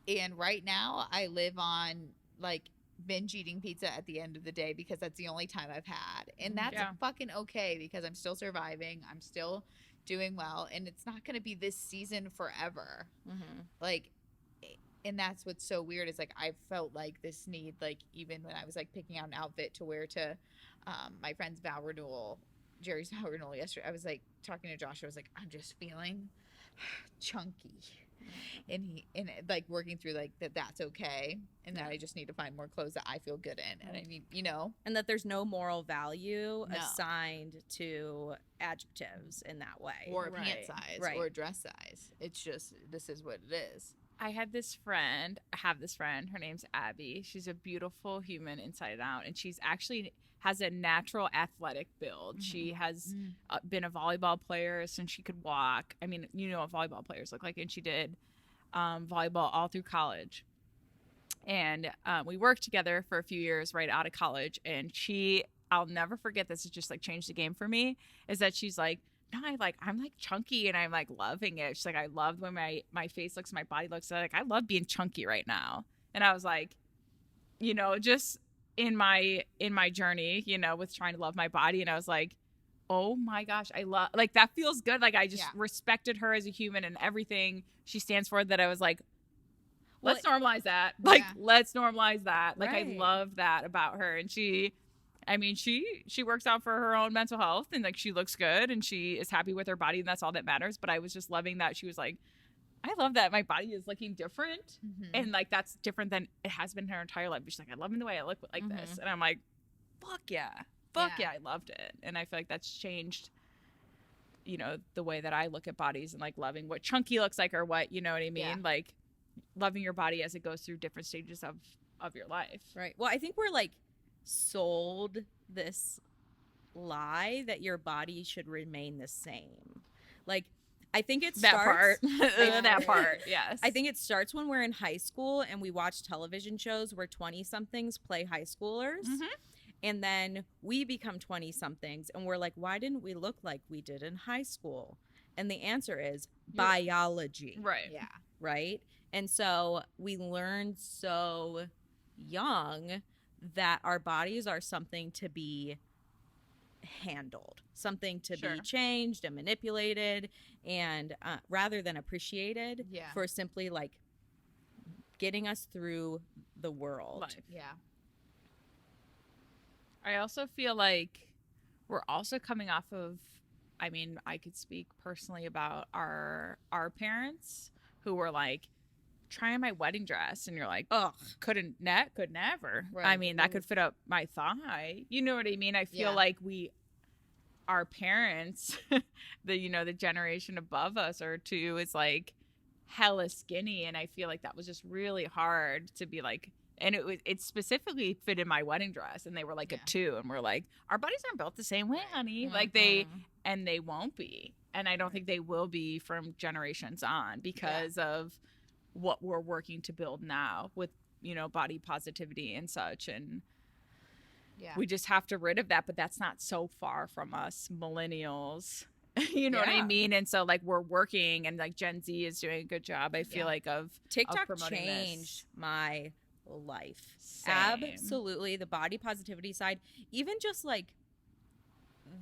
And right now I live on like binge eating pizza at the end of the day because that's the only time I've had. And that's fucking okay because I'm still surviving. I'm still doing well. And it's not going to be this season forever. Like, and that's what's so weird is like, I felt like this need, like even when I was like picking out an outfit to wear to my friend's vow renewal, Jerry's vow renewal yesterday, I was like talking to Josh. I was like, I'm just feeling chunky. And like working through like that's okay, and that I just need to find more clothes that I feel good in, and I need, you know, and that there's no moral value assigned to adjectives in that way, or a pant size, or a dress size. It's just, this is what it is. I have this friend. Her name's Abby. She's a beautiful human inside and out, and she's actually has a natural athletic build. She has been a volleyball player since she could walk. I mean, you know what volleyball players look like, and she did volleyball all through college. And we worked together for a few years right out of college, and I'll never forget this, it just like changed the game for me, is that she's like, no, I'm like chunky and I'm like loving it. She's like, I love the way my face looks, my body looks. Like, I love being chunky right now. And I was like, you know, just in my journey, you know, with trying to love my body. And I was like, oh my gosh, I love, like, that feels good. Like, I just respected her as a human and everything she stands for, that I was like, let's normalize that. Like, let's normalize that. Like, I love that about her. And she works out for her own mental health, and like, she looks good and she is happy with her body, and that's all that matters. But I was just loving that she was like, I love that my body is looking different, and like, that's different than it has been her entire life. She's like, I love the way I look like this, and I'm like, fuck yeah, I loved it. And I feel like that's changed you know, the way that I look at bodies and like loving what chunky looks like or what, you know what I mean? Yeah. Like loving your body as it goes through different stages of your life. Right. Well, I think we're like sold this lie that your body should remain the same. Like, I think it starts that part. Yes. I think it starts when we're in high school and we watch television shows where 20-somethings play high schoolers. Mhm. And then we become 20-somethings and we're like, why didn't we look like we did in high school? And the answer is biology. Right. Yeah. Right? And so we learned so young that our bodies are something to be handled, something to Sure. be changed and manipulated, and rather than appreciated Yeah. for simply like getting us through the world. Life. Yeah. I also feel like we're also coming off of, I mean, I could speak personally about our parents who were like, try on my wedding dress, and you're like, Ugh. could never. I Right. mean, that could fit up my thigh. You know what I mean? I feel Yeah. like our parents, the generation above us or two is like hella skinny, and I feel like that was just really hard to be like. And it specifically fitted my wedding dress, and they were like Yeah. a 2, and we're like, our bodies aren't built the same way, Right. honey. Mm-hmm. Like they won't be, and I don't think they will be from generations on because of what we're working to build now with, you know, body positivity and such. And Yeah. we just have to rid of that, but that's not so far from us millennials. You know what I Yeah. mean? And so like we're working, and like Gen Z is doing a good job, I feel Yeah. like, of TikTok promoting changed my life. Same. Absolutely. The body positivity side, even just like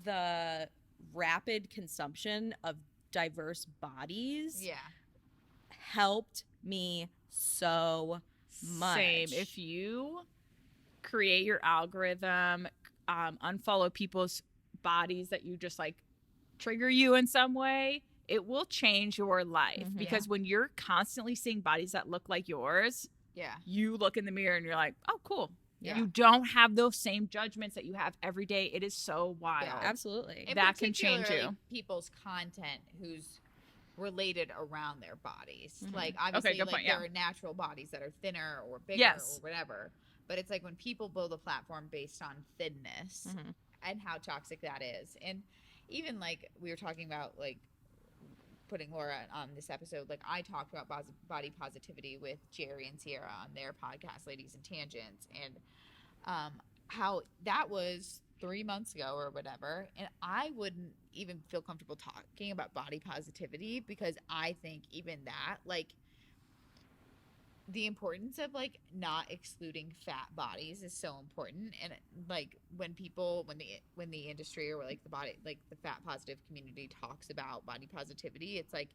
the rapid consumption of diverse bodies Yeah. helped me so much. Same. If you create your algorithm, unfollow people's bodies that you just like trigger you in some way, it will change your life. Mhm. Because when you're constantly seeing bodies that look like yours, Yeah. you look in the mirror and you're like, oh, cool. Yeah. You don't have those same judgments that you have every day. It is so wild. Yeah. Absolutely. In That can change particularly you. People's content who's related around their bodies. Mhm. Like obviously, good like point, yeah. there are natural bodies that are thinner or bigger Yes. or whatever. But it's like when people build a platform based on thinness Mhm. and how toxic that is. And even like we were talking about like putting Laura on this episode, like I talked about body positivity with Jerry and Sierra on their podcast, Ladies and Tangents, and how that was 3 months ago or whatever, and I wouldn't even feel comfortable talking about body positivity because I think even that, like, the importance of like not excluding fat bodies is so important. And like when the industry or like the body, like the fat positive community talks about body positivity, it's like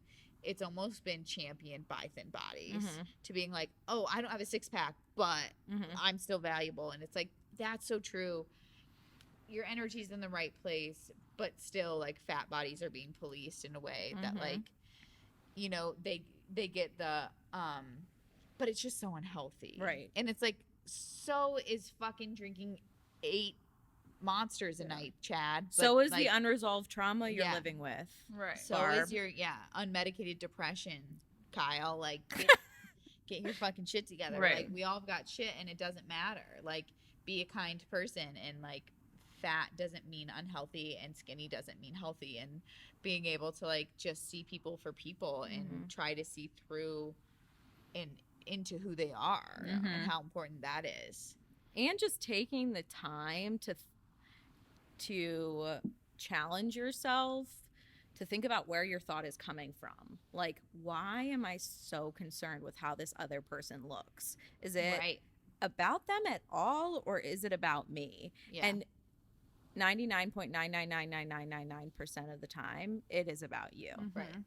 it's almost been championed by thin bodies Mhm. to being like, oh, I don't have a six-pack but Mhm. I'm still valuable. And it's like, that's so true. Your energy's in the right place, but still like fat bodies are being policed in a way that Mhm. like, you know, they get the but it's just so unhealthy. Right. And it's like, so is fucking drinking 8 monsters a Yeah. night, Chad. So But, is like, the unresolved trauma you're Yeah. living with. Right. so Barb. is your unmedicated depression, Kyle. Like get your fucking shit together. Right. Like we all got shit and it doesn't matter. Like be a kind person, and like fat doesn't mean unhealthy and skinny doesn't mean healthy, and being able to like just see people for people and Mhm. try to see through and into who they are Mhm. and how important that is. And just taking the time to challenge yourself, to think about where your thought is coming from. Like, why am I so concerned with how this other person looks? Is it Right. about them at all, or is it about me? Yeah. And 99.9999999% of the time, it is about you. Right.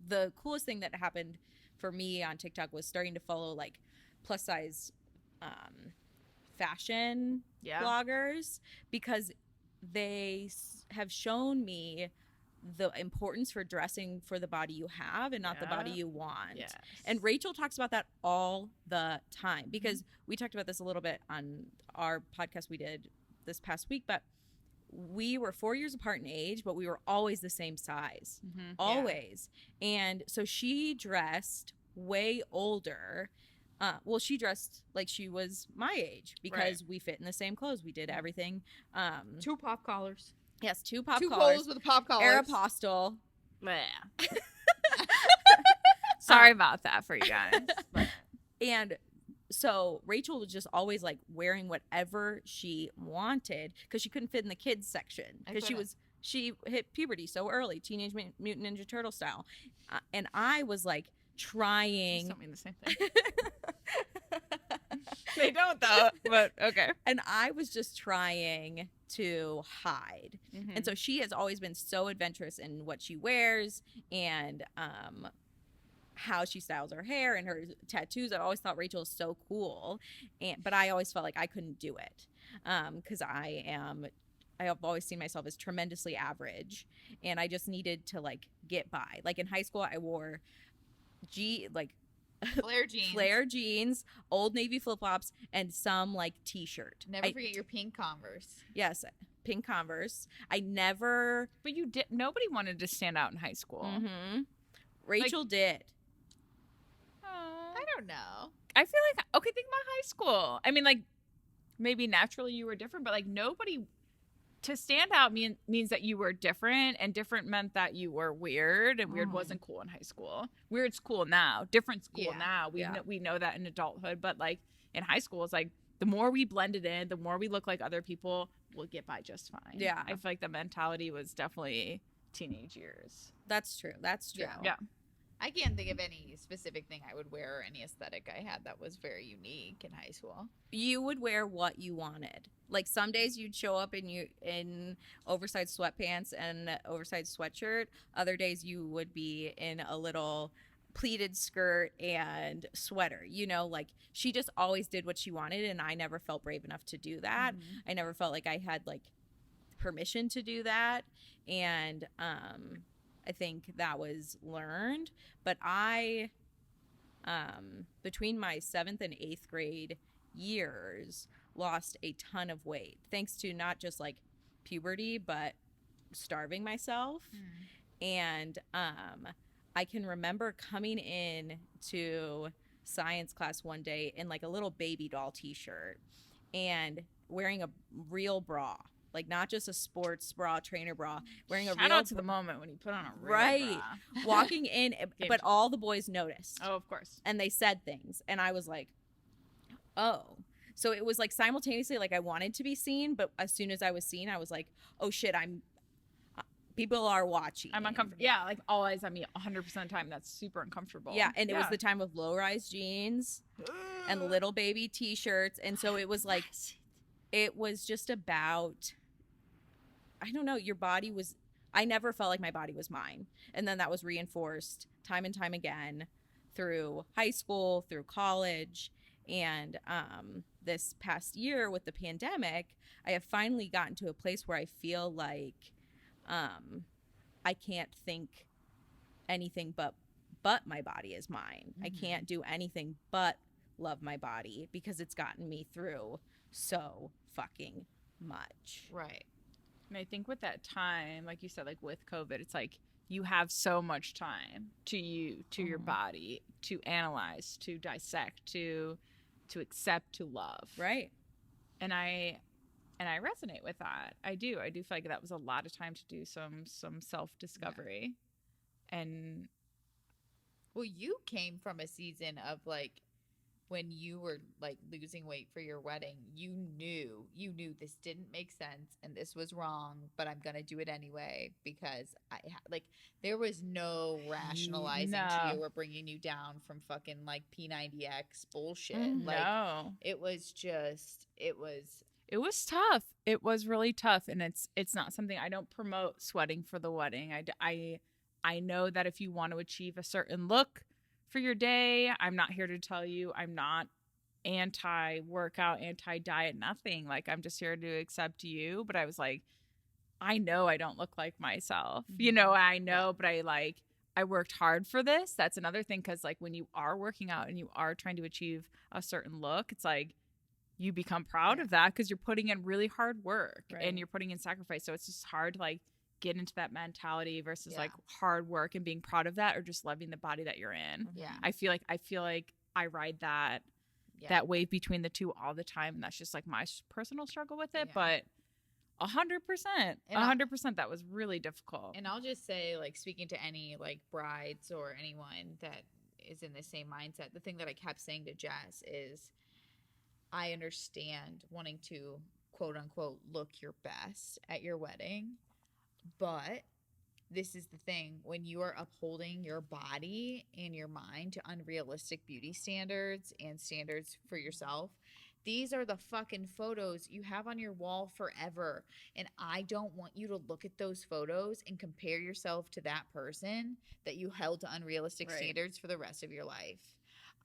The coolest thing that happened for me on TikTok was starting to follow like plus size fashion Yeah. bloggers, because they have shown me the importance for dressing for the body you have and not the body Yeah. you want. Yes. And Rachel talks about that all the time, because we talked about this a little bit on our podcast we did this past week, but we were 4 years apart in age, but we were always the same size. Mm-hmm. Always. Yeah. And so she dressed way older. Well, she dressed like she was my age because we fit in the same clothes. We did everything. 2 pop collars. Yes, 2 pop 2 collars. clothes with a pop collar. Aeropostale. Sorry about that for you guys. And so Rachel was just always like wearing whatever she wanted because she couldn't fit in the kids section because she hit puberty so early, Teenage Mutant Ninja Turtle style. And I was like trying. Don't mean the same thing. They don't though, but okay. And I was just trying to hide. Mm-hmm. And so she has always been so adventurous in what she wears and how she styles her hair and her tattoos. I always thought Rachel was so cool, but I always felt like I couldn't do it because I have always seen myself as tremendously average, and I just needed to like get by. Like in high school, I wore flare jeans, Old Navy flip flops, and some like t-shirt. Never forget your pink Converse. Yes, pink Converse. I never. But you did. Nobody wanted to stand out in high school. Mm-hmm. Rachel did. I don't know. I feel like, okay, think about high school. I mean, like, maybe naturally you were different, but like nobody, to stand out means that you were different, and different meant that you were weird, and weird wasn't cool in high school. Weird's cool now. Different's cool now. We know that in adulthood, but like in high school, it's like the more we blended in, the more we look like other people, we'll get by just fine. Yeah. I feel like the mentality was definitely teenage years. That's true. Yeah. I can't think of any specific thing I would wear or any aesthetic I had that was very unique in high school. You would wear what you wanted. Like some days you'd show up in oversized sweatpants and an oversized sweatshirt. Other days you would be in a little pleated skirt and sweater. You know, like she just always did what she wanted, and I never felt brave enough to do that. I never felt like I had like permission to do that. And I think that was learned, but I, between my 7th and 8th grade years, lost a ton of weight, thanks to not just like puberty, but starving myself. And I can remember coming in to science class one day in like a little baby doll t-shirt and wearing a real bra. Like not just a sports bra, trainer bra, wearing a real. Shout out to the moment when you put on a real bra. Walking in, but all the boys noticed. Oh, of course. And they said things, and I was like, oh. So it was like simultaneously, like I wanted to be seen, but as soon as I was seen, I was like, oh shit, people are watching. I'm uncomfortable. Yeah, like always. I mean, 100% of the time, that's super uncomfortable. Yeah, and it was the time of low-rise jeans and little baby t-shirts, and so it was like. It was just about, I don't know, your body was, I never felt like my body was mine. And then that was reinforced time and time again through high school, through college. And this past year with the pandemic, I have finally gotten to a place where I feel like I can't think anything but my body is mine. I can't do anything but love my body because it's gotten me through so fucking much. Right. And I think with that time, like you said, like with COVID, it's like you have so much time to your body, to analyze, to dissect, to accept, to love. Right. And I resonate with that. I do feel like that was a lot of time to do some self-discovery. Yeah. And well, you came from a season of like when you were like losing weight for your wedding, you knew this didn't make sense and this was wrong, but I'm going to do it anyway because there was no rationalizing to you or bringing you down from fucking like P90X bullshit. No. It was tough. It was really tough. And it's not something, I don't promote sweating for the wedding. I know that if you want to achieve a certain look for your day, I'm not here to tell you I'm not anti-workout, anti-diet, nothing. Like, I'm just here to accept you. But I was like, I know I don't look like myself. You know, I know, but I worked hard for this. That's another thing, because like when you are working out and you are trying to achieve a certain look, it's like you become proud of that because you're putting in really hard work Right. and you're putting in sacrifice. So it's just hard to like get into that mentality versus like hard work and being proud of that, or just loving the body that you're in. Yeah. I feel like I ride that wave between the two all the time, and that's just like my personal struggle with it. But 100%, that was really difficult. And I'll just say, like, speaking to any like brides or anyone that is in the same mindset, the thing that I kept saying to Jess is, I understand wanting to quote unquote look your best at your wedding, but this is the thing: when you are upholding your body and your mind to unrealistic beauty standards and standards for yourself, these are the fucking photos you have on your wall forever. And I don't want you to look at those photos and compare yourself to that person that you held to unrealistic standards for the rest of your life.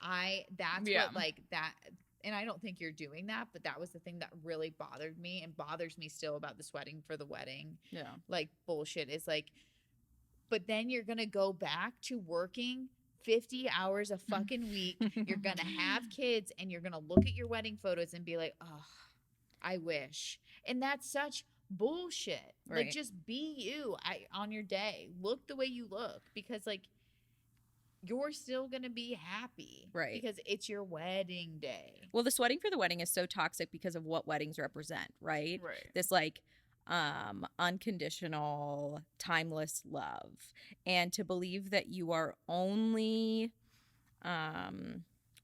What like that. And I don't think you're doing that, but that was the thing that really bothered me and bothers me still about the sweating for the wedding. Yeah. Like bullshit is like, but then you're going to go back to working 50 hours a fucking week. You're going to have kids and you're going to look at your wedding photos and be like, oh, I wish. And that's such bullshit. Right. Like, just be you on your day. Look the way you look, because like, you're still going to be happy. Right. Because it's your wedding day. Well, the sweating for the wedding is so toxic because of what weddings represent, right? Right. This like unconditional, timeless love. And to believe that you are only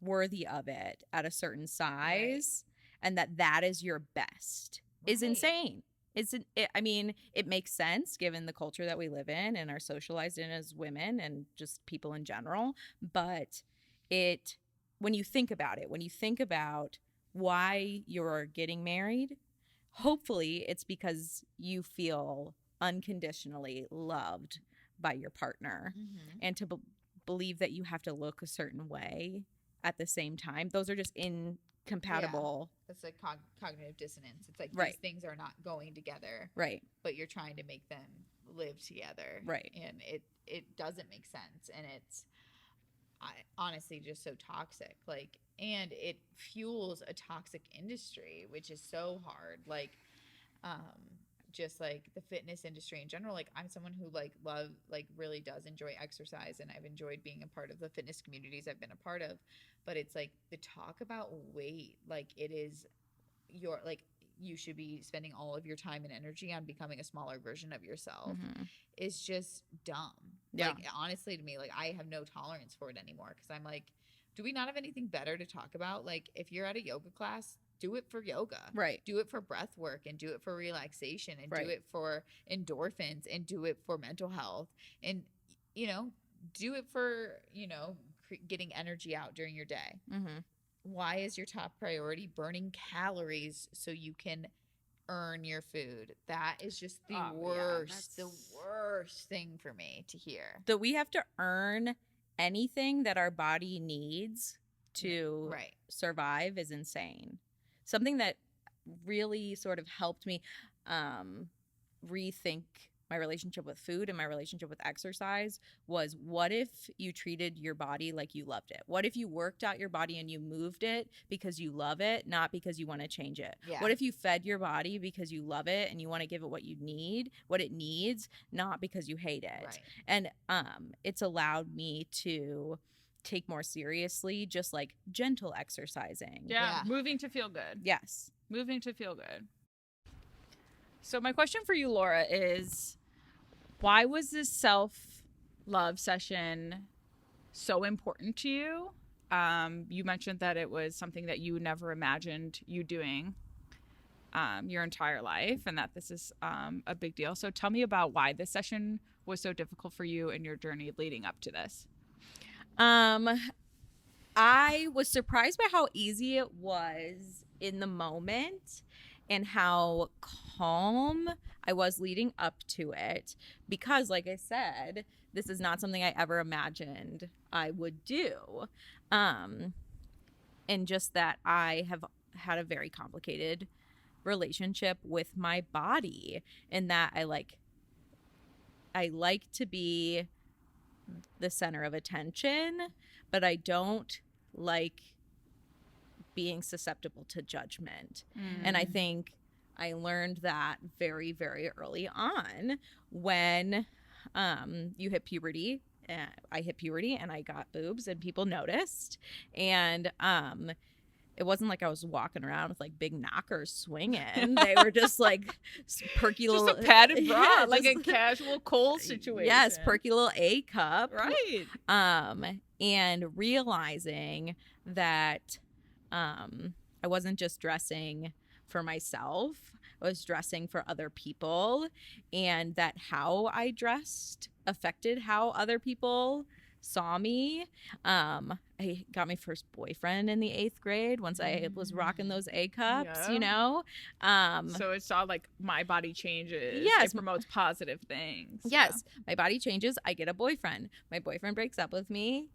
worthy of it at a certain size and that is your best is insane. I mean, it makes sense given the culture that we live in and are socialized in as women and just people in general. But when you think about why you're getting married, hopefully it's because you feel unconditionally loved by your partner. Mm-hmm. And to believe that you have to look a certain way at the same time, those are just incompatible. It's like cognitive dissonance. It's like Right. these things are not going together, Right. but you're trying to make them live together. Right. And it doesn't make sense. And it's honestly just so toxic. Like, and it fuels a toxic industry, which is so hard. Like, just like the fitness industry in general. Like, I'm someone who really does enjoy exercise, and I've enjoyed being a part of the fitness communities I've been a part of. But it's like the talk about weight, like it is you should be spending all of your time and energy on becoming a smaller version of yourself is just dumb. Yeah. Like, honestly, to me, like, I have no tolerance for it anymore, because I'm like, do we not have anything better to talk about? Like, if you're at a yoga class, do it for yoga. Right. Do it for breath work, and do it for relaxation, and Right. do it for endorphins, and do it for mental health, and, do it for, getting energy out during your day. Mm-hmm. Why is your top priority burning calories so you can earn your food? That is just the worst thing for me to hear. That we have to earn anything that our body needs to survive is insane. Something that really sort of helped me rethink my relationship with food and my relationship with exercise was, what if you treated your body like you loved it? What if you worked out your body and you moved it because you love it, not because you want to change it? Yeah. What if you fed your body because you love it and you want to give it what it needs, not because you hate it? Right. And it's allowed me to take more seriously just like gentle exercising. Yeah. Moving to feel good. Yes. Moving to feel good. So my question for you, Laura, is why was this self-love session so important to you? You mentioned that it was something that you never imagined you doing your entire life, and that this is a big deal. So tell me about why this session was so difficult for you in your journey leading up to this. I was surprised by how easy it was in the moment and how calm I was leading up to it, because like I said, this is not something I ever imagined I would do. And just that I have had a very complicated relationship with my body, and that I like to be the center of attention, but I don't like being susceptible to judgment. And I think I learned that very, very early on when you hit puberty. I hit puberty and I got boobs and people noticed. And it wasn't like I was walking around with like big knockers swinging. They were just like perky little. Just a padded bra, yeah, like a casual Kohl's situation. Yes, perky little A cup. Right. And realizing that I wasn't just dressing for myself, I was dressing for other people, and that how I dressed affected how other people saw me. I got my first boyfriend in the 8th grade once I was rocking those A cups, you know. So it's all like my body changes. Yes. It promotes positive things. Yes. My body changes. I get a boyfriend. My boyfriend breaks up with me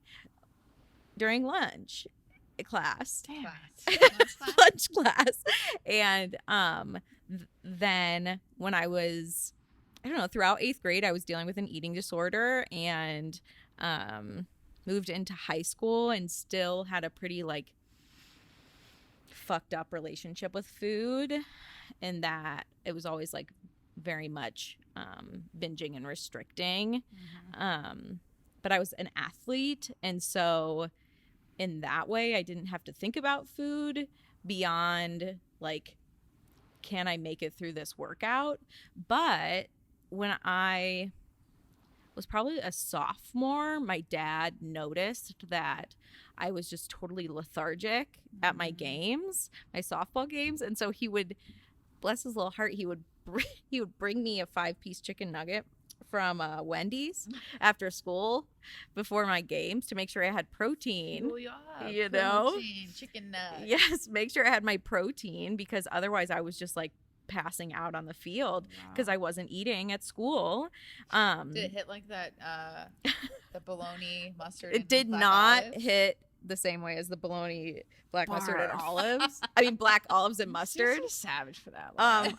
during lunch class. Damn Lunch class. And then when I was, I don't know, throughout 8th grade, I was dealing with an eating disorder and moved into high school and still had a pretty like fucked up relationship with food, and that it was always like very much binging and restricting. But I was an athlete, and so in that way I didn't have to think about food beyond like, can I make it through this workout? But when I was probably a sophomore, my dad noticed that I was just totally lethargic at my games, my softball games. And so he would, bless his little heart, he would bring me a 5-piece chicken nugget from Wendy's after school before my games to make sure I had protein. Oh, yeah. You know? Protein, chicken nuggets. Yes, make sure I had my protein, because otherwise I was just like passing out on the field because I wasn't eating at school. Did it hit like that the bologna mustard? It did not hit the same way as the bologna, black mustard and olives. I mean, black olives and mustard. You're so savage for that. Laura.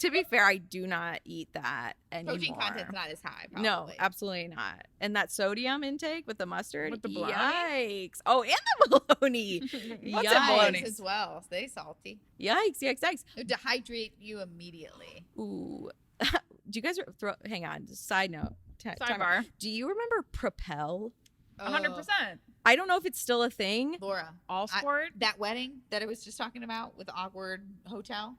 To be fair, I do not eat that anymore. Protein content's not as high, probably. No, absolutely not. And that sodium intake with the mustard, With the bologna? Yikes. Oh, and the bologna. What's Yikes. in bologna? as well. Stay salty. Yikes, yikes, yikes. It'll dehydrate you immediately. Ooh. Do you guys hang on, side note. Time out. Sidebar. Do you remember Propel? 100%. I don't know if it's still a thing. Laura, All sport. that wedding that I was just talking about with the awkward hotel,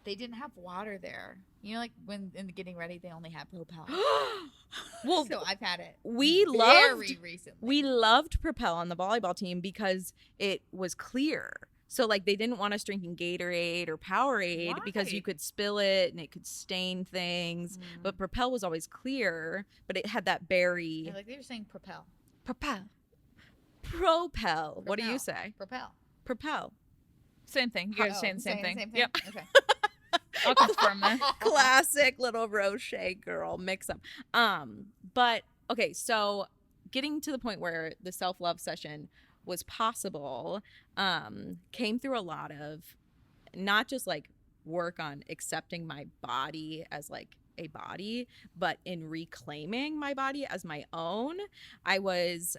they didn't have water there. You know, like when in the getting ready, they only had Propel. Well, So I've had it we very recently. We loved Propel on the volleyball team because it was clear. So like they didn't want us drinking Gatorade or Powerade because you Right. could spill it and it could stain things. But Propel was always clear, but it had that berry. Yeah, like they were saying Propel. Propel. Propel. What do you Propel. say? Propel. Propel. Same thing. You guys are saying the same thing. Yep. Okay. I'll confirm that. Classic little Rocher girl mix up. But okay, so getting to the point where the self-love session was possible, came through a lot of not just like work on accepting my body as like a body, but in reclaiming my body as my own. I was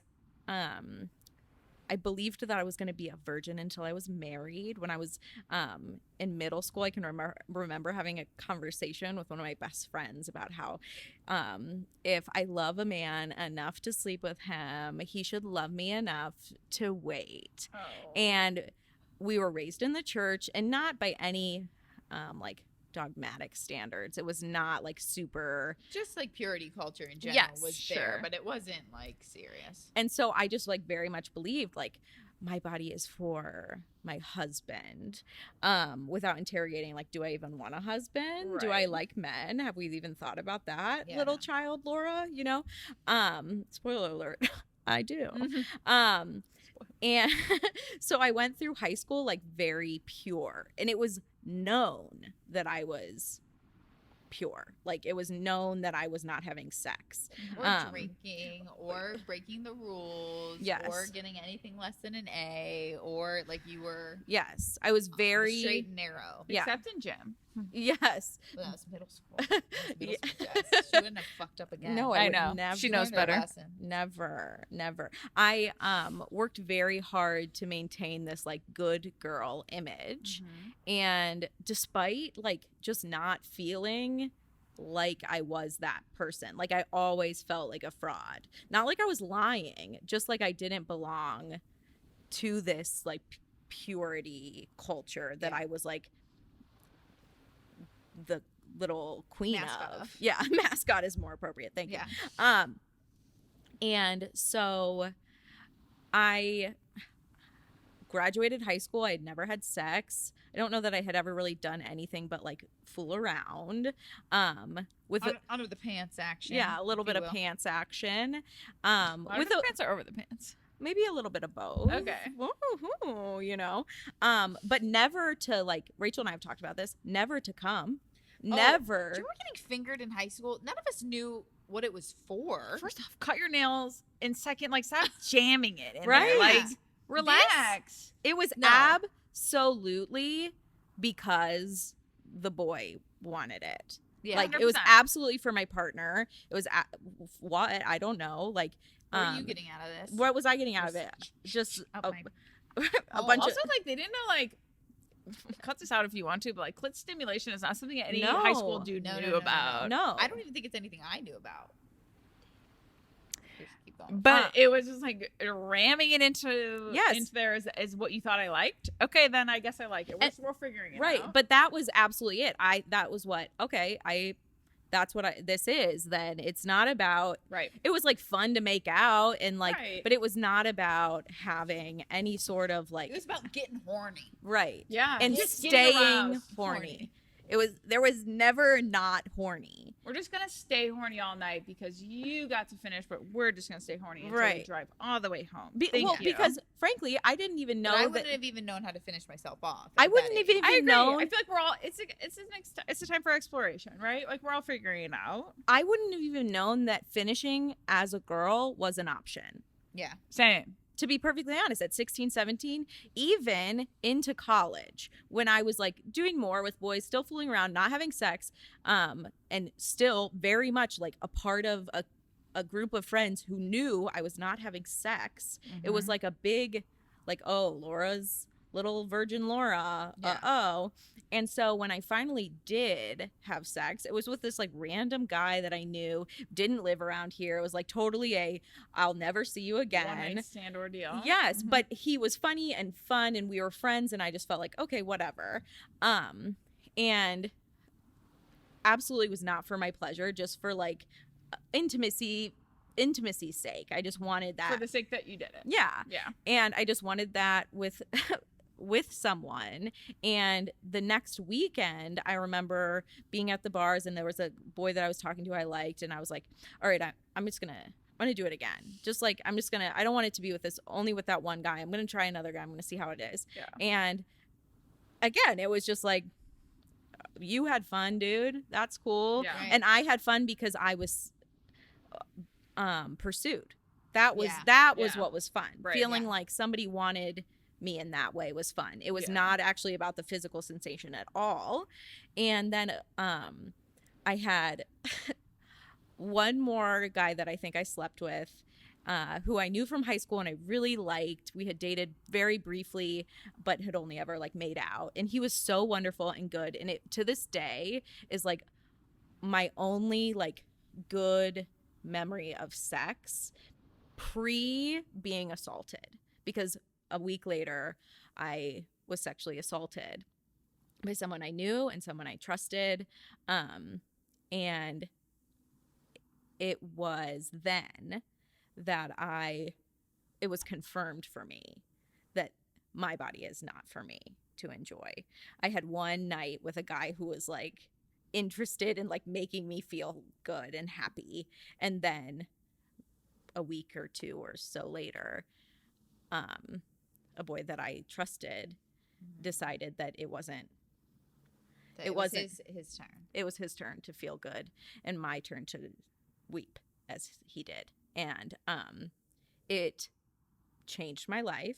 I believed that I was going to be a virgin until I was married. When I was in middle school, I can remember having a conversation with one of my best friends about how if I love a man enough to sleep with him, he should love me enough to wait. Oh. And we were raised in the church, and not by any like dogmatic standards. It was not like super, Just like purity culture in general Yes, was there, sure. but it wasn't like serious. and so I just like very much believed like my body is for my husband, without interrogating like, do I even want a husband? Do I Right. like men? Have we even thought about that? Yeah. Little child Laura, you know? Spoiler alert, I do. And so I went through high school like very pure, and it was known that I was pure. Like it was known that I was not having sex. Or Um, drinking, or breaking the rules, Yes. or getting anything less than an A, or like you were Yes, I was very straight and narrow. Yeah. Except in gym. Yes. Well, that was middle school. That was middle school Jess. She wouldn't have fucked up again. No, I would know. Never, She knows Learned her better. lesson. Never. I worked very hard to maintain this like good girl image. And despite like just not feeling like I was that person, like I always felt like a fraud. Not like I was lying, just like I didn't belong to this like purity culture that I was like the little queen Mascot of. of. Yeah, mascot is more appropriate. Thank you. And so I graduated high school. I had never had sex. I don't know that I had ever really done anything but like fool around with Under the pants action. Yeah, a little if you bit of will. pants action. Under With the pants or over the pants? maybe a little bit of both. Okay. Woo-hoo, you know. But never to like Rachel and I have talked about this, never to come. Never. Do you remember getting fingered in high school? None of us knew what it was for. First off, cut your nails. And second, like, stop jamming it in Right? there. Like, Yeah. relax. It was No. absolutely because the boy wanted it. Yeah. Like it was 100%. absolutely for my partner. It was what I don't know. Like what are you getting out of this? what was I getting out of it? Just Up a, my- a bunch Also, of like, they didn't know, like, cut this out if you want to, but, like, clit stimulation is not something any No. high school dude No, knew no, no, no, about. no. I don't even think it's anything I knew about. Just keep going. But it was just like ramming it into Yes. there is what you thought I liked. Okay, then I guess I like it. We're figuring it right, out. but that was absolutely it. This is. Then it's not about. Right. It was like fun to make out and like, Right. but it was not about having any sort of like It was about getting horny. right. Yeah. And just getting staying aroused. horny. There was never not horny. We're just gonna stay horny all night because you got to finish, but we're just gonna stay horny until we Right. drive all the way home. Thank you. Because frankly, I didn't even know But I that. wouldn't have even known how to finish myself off. I at wouldn't that have age. even I agree. known. I feel like we're all it's a time for exploration, right? Like we're all figuring it out. I wouldn't have even known that finishing as a girl was an option. Yeah. Same. To be perfectly honest, at 16, 17, even into college, when I was like doing more with boys, still fooling around, not having sex, and still very much like a part of a group of friends who knew I was not having sex. It was like a big, like, oh, Laura's little virgin Laura. Yeah. And so when I finally did have sex, it was with this like random guy that I knew, didn't live around here. It was like totally I'll never see you One again. night stand ordeal. Yes, but he was funny and fun and we were friends and I just felt like, okay, whatever. And absolutely was not for my pleasure, just for like intimacy's sake. I just wanted that. For the sake that you did it. Yeah. Yeah. And I just wanted that with with someone. And the next weekend I remember being at the bars and there was a boy that I was talking to I liked and I was like, all right, I'm gonna do it again. Just like I don't want it to be only with that one guy. I'm gonna try another guy. I'm gonna see how it is. Yeah. And again, it was just like, you had fun, dude. That's cool. Yeah. Right. And I had fun because I was pursued. That was Yeah. what was fun. Right. Feeling Yeah. like somebody wanted me in that way was fun. It was Yeah. not actually about the physical sensation at all. And then I had one more guy that I think I slept with, who I knew from high school and I really liked. We had dated very briefly, but had only ever like made out. And he was so wonderful and good. And it to this day is like my only like good memory of sex pre being assaulted, because a week later I was sexually assaulted by someone I knew and someone I trusted. And it was then that it was confirmed for me that my body is not for me to enjoy. I had one night with a guy who was like interested in like making me feel good and happy. And then a week or two or so later, a boy that I trusted decided that it wasn't his turn. it was his turn to feel good and my turn to weep as he did. And it changed my life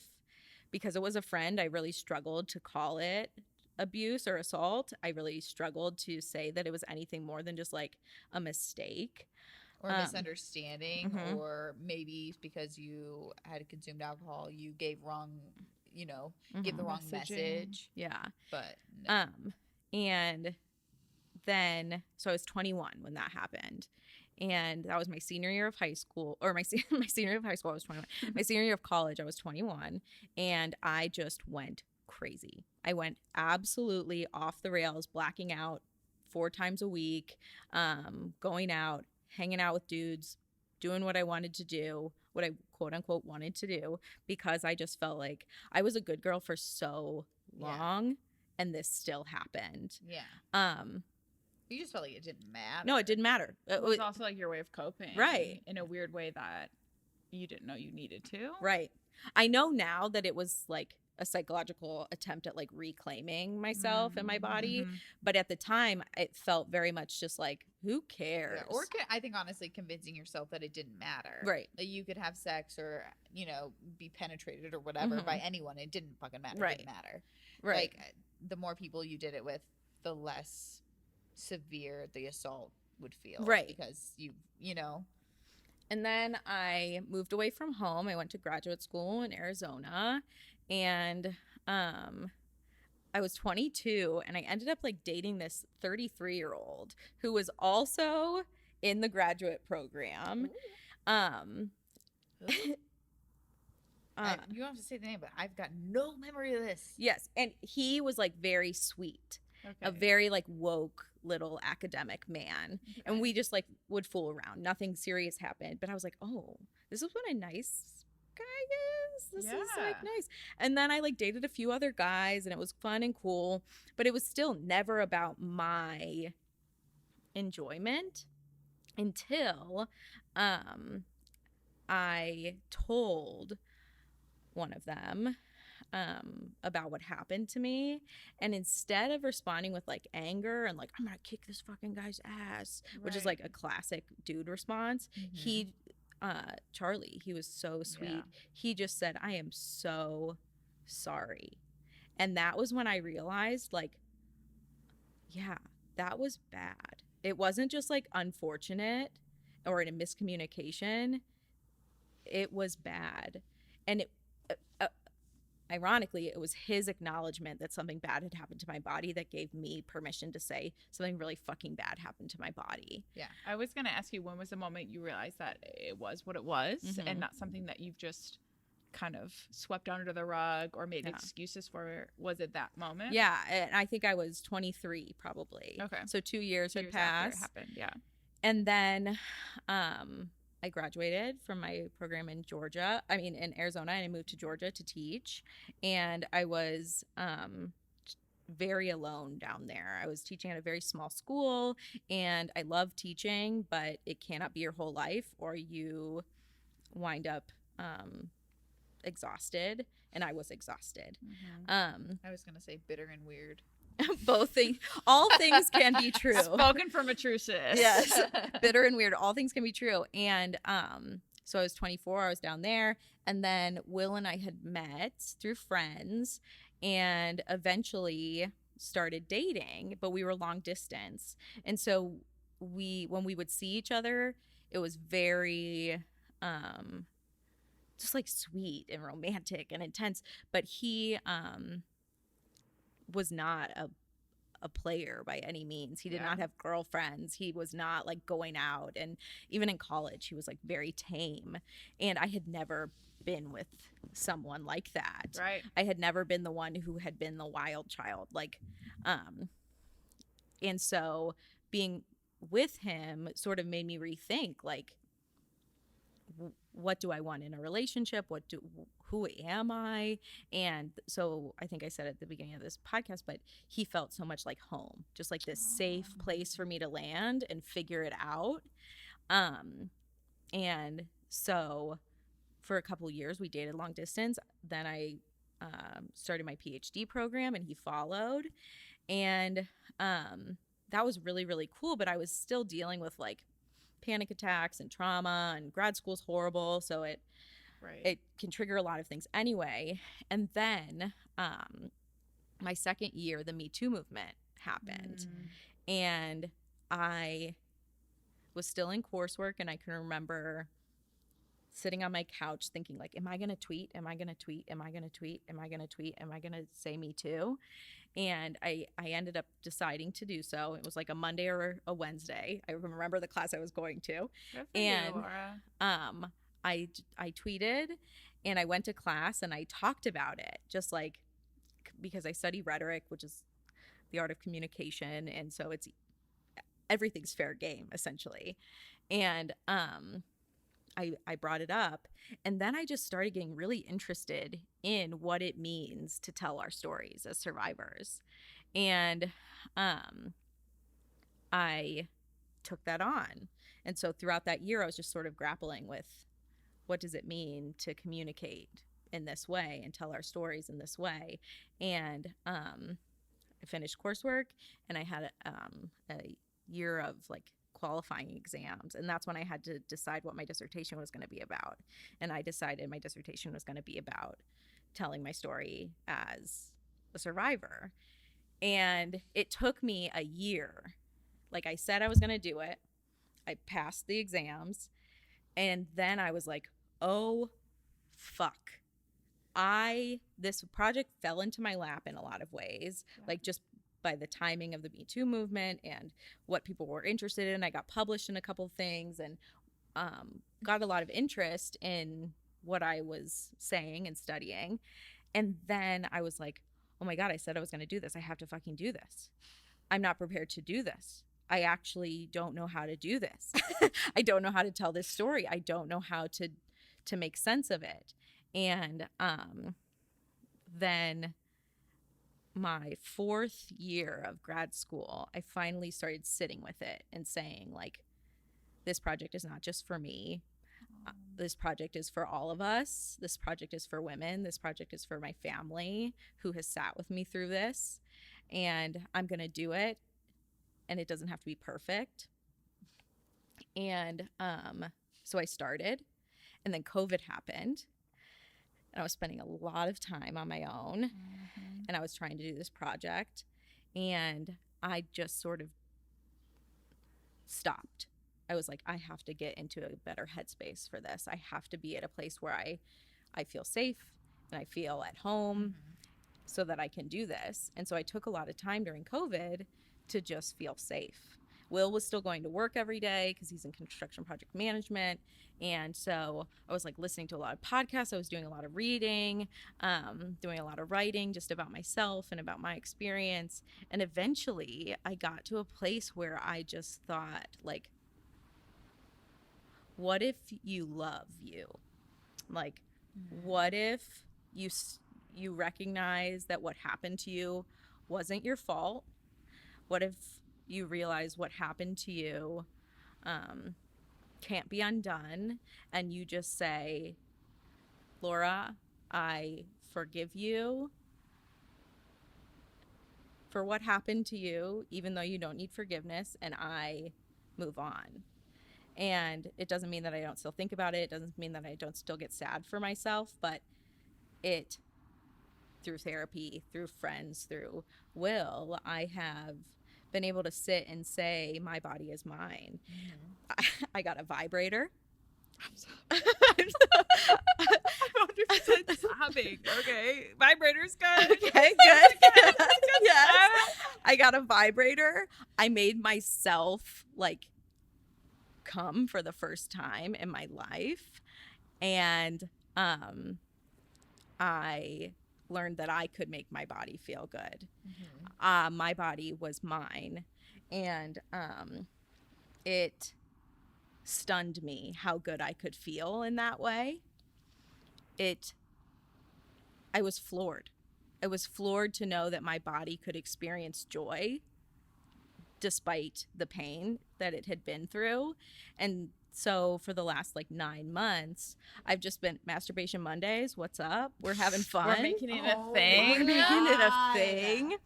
because it was a friend. I really struggled to call it abuse or assault, I really struggled to say that it was anything more than just like a mistake. Or misunderstanding, or maybe because you had consumed alcohol, you gave wrong, give the wrong message. Yeah. But no. And then, so I was 21 when that happened. And that was my senior year of high school, or my senior year of high school, I was 21. My senior year of college, I was 21. And I just went crazy. I went absolutely off the rails, blacking out 4 times a week, going out, hanging out with dudes, doing what I wanted to do, what I quote unquote wanted to do, because I just felt like I was a good girl for so long, and this still happened. Yeah. You just felt like it didn't matter. No, it didn't matter. It was also like your way of coping. Right. In a weird way that you didn't know you needed to. Right. I know now that it was like a psychological attempt at like reclaiming myself and my body. But at the time, it felt very much just like, who cares? Yeah, or I think honestly convincing yourself that it didn't matter. Right. That you could have sex or, be penetrated or whatever by anyone. It didn't fucking matter. Right. It didn't matter. Right. Like, the more people you did it with, the less severe the assault would feel. Right. Because you know. And then I moved away from home. I went to graduate school in Arizona, and I was 22, and I ended up like dating this 33-year-old who was also in the graduate program. You don't have to say the name, but I've got no memory of this. Yes, and he was like very sweet. Okay. A very like woke little academic man. Okay. And we just like would fool around. Nothing serious happened. But I was like, oh, this is what a nice guy is. This is like nice. And then I like dated a few other guys, and it was fun and cool. But it was still never about my enjoyment until I told one of them about what happened to me, and instead of responding with like anger and like I'm gonna kick this fucking guy's ass, which is like a classic dude response, he Charlie, he was so sweet, he just said, I am so sorry. And that was when I realized like, yeah, that was bad. It wasn't just like unfortunate or in a miscommunication, it was bad. And it ironically, it was his acknowledgement that something bad had happened to my body that gave me permission to say something really fucking bad happened to my body. Yeah. I was going to ask you, when was the moment you realized that it was what it was and not something that you've just kind of swept under the rug or made excuses for? Was it that moment? Yeah. And I think I was 23 probably. Okay. So 2 years had passed. After it happened. Yeah. And then I graduated from my program in Arizona, and I moved to Georgia to teach. And I was very alone down there. I was teaching at a very small school, and I love teaching, but it cannot be your whole life, or you wind up exhausted. And I was exhausted. I was going to say bitter and weird. Both things, all things can be true. Spoken from a true sis. Yes, bitter and weird. All things can be true. And so I was 24. I was down there, and then Will and I had met through friends, and eventually started dating. But we were long distance, and so when we would see each other, it was very just like sweet and romantic and intense. But he was not a player by any means. He did not have girlfriends. He was not like going out, and even in college he was like very tame, and I had never been with someone like that. Right. I had never been the one who had been the wild child, like and so being with him sort of made me rethink like, what do I want in a relationship? Who am I? And so I think I said at the beginning of this podcast, but he felt so much like home, just like this safe place for me to land and figure it out. And so for a couple of years we dated long distance. Then I started my PhD program, and he followed. And that was really, really cool. But I was still dealing with like panic attacks and trauma, and grad school's horrible, so it can trigger a lot of things anyway. And then my second year, the Me Too movement happened. And I was still in coursework, and I can remember sitting on my couch thinking, like, am I going to tweet? Am I going to tweet? Am I going to tweet? Am I going to tweet? Am I going to say Me Too? And I ended up deciding to do so. It was like a Monday or a Wednesday. I remember the class I was going to. Good for And you, Laura. I tweeted, and I went to class, and I talked about it, just like, because I study rhetoric, which is the art of communication, and so it's everything's fair game essentially. And I brought it up, and then I just started getting really interested in what it means to tell our stories as survivors. And I took that on. And so throughout that year, I was just sort of grappling with, what does it mean to communicate in this way and tell our stories in this way? And I finished coursework, and I had a year of like qualifying exams, and that's when I had to decide what my dissertation was going to be about. And I decided my dissertation was going to be about telling my story as a survivor. And it took me a year. Like I said, I was going to do it. I passed the exams, and then I was like, oh fuck, this project fell into my lap in a lot of ways. Like, just by the timing of the Me Too movement and what people were interested in. I got published in a couple things, and got a lot of interest in what I was saying and studying. And then I was like, oh my God, I said I was going to do this. I have to fucking do this. I'm not prepared to do this. I actually don't know how to do this. I don't know how to tell this story. I don't know how to make sense of it. And then my 4th year of grad school, I finally started sitting with it and saying, like, this project is not just for me. This project is for all of us. This project is for women. This project is for my family who has sat with me through this. And I'm going to do it. And it doesn't have to be perfect. And so I started. And then COVID happened. And I was spending a lot of time on my own. And I was trying to do this project. And I just sort of stopped. I was like, I have to get into a better headspace for this. I have to be at a place where I feel safe and I feel at home so that I can do this. And so I took a lot of time during COVID to just feel safe. Will was still going to work every day because he's in construction project management. And so I was like listening to a lot of podcasts. I was doing a lot of reading, doing a lot of writing just about myself and about my experience. And eventually I got to a place where I just thought, like, what if you love you? Like, what if you recognize that what happened to you wasn't your fault? What if you realize what happened to you can't be undone, and you just say, Laura, I forgive you for what happened to you, even though you don't need forgiveness, and I move on. And it doesn't mean that I don't still think about it. It doesn't mean that I don't still get sad for myself, but it, through therapy, through friends, through Will, I have been able to sit and say, my body is mine. I got a vibrator. I'm sorry. I'm 100% sobbing. Okay. Vibrator's good. Okay, good. Yes. I got a vibrator. I made myself, like, come for the first time in my life. And I learned that I could make my body feel good. My body was mine. And it stunned me how good I could feel in that way. I was floored. I was floored to know that my body could experience joy despite the pain that it had been through. And so for the last 9 months, I've just been Masturbation Mondays. What's up? We're having fun. We're making it a thing. We're making it a thing.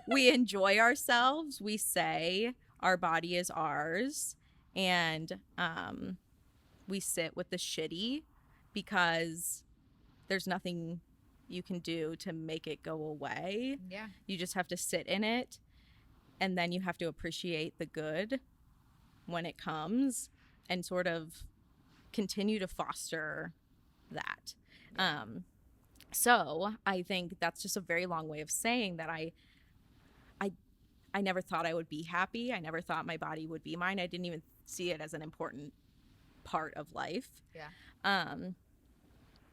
We enjoy ourselves. We say our body is ours, and we sit with the shitty because there's nothing you can do to make it go away. Yeah. You just have to sit in it, and then you have to appreciate the good when it comes and sort of continue to foster that. So I think that's just a very long way of saying that I never thought I would be happy. I never thought my body would be mine. I didn't even see it as an important part of life. Yeah.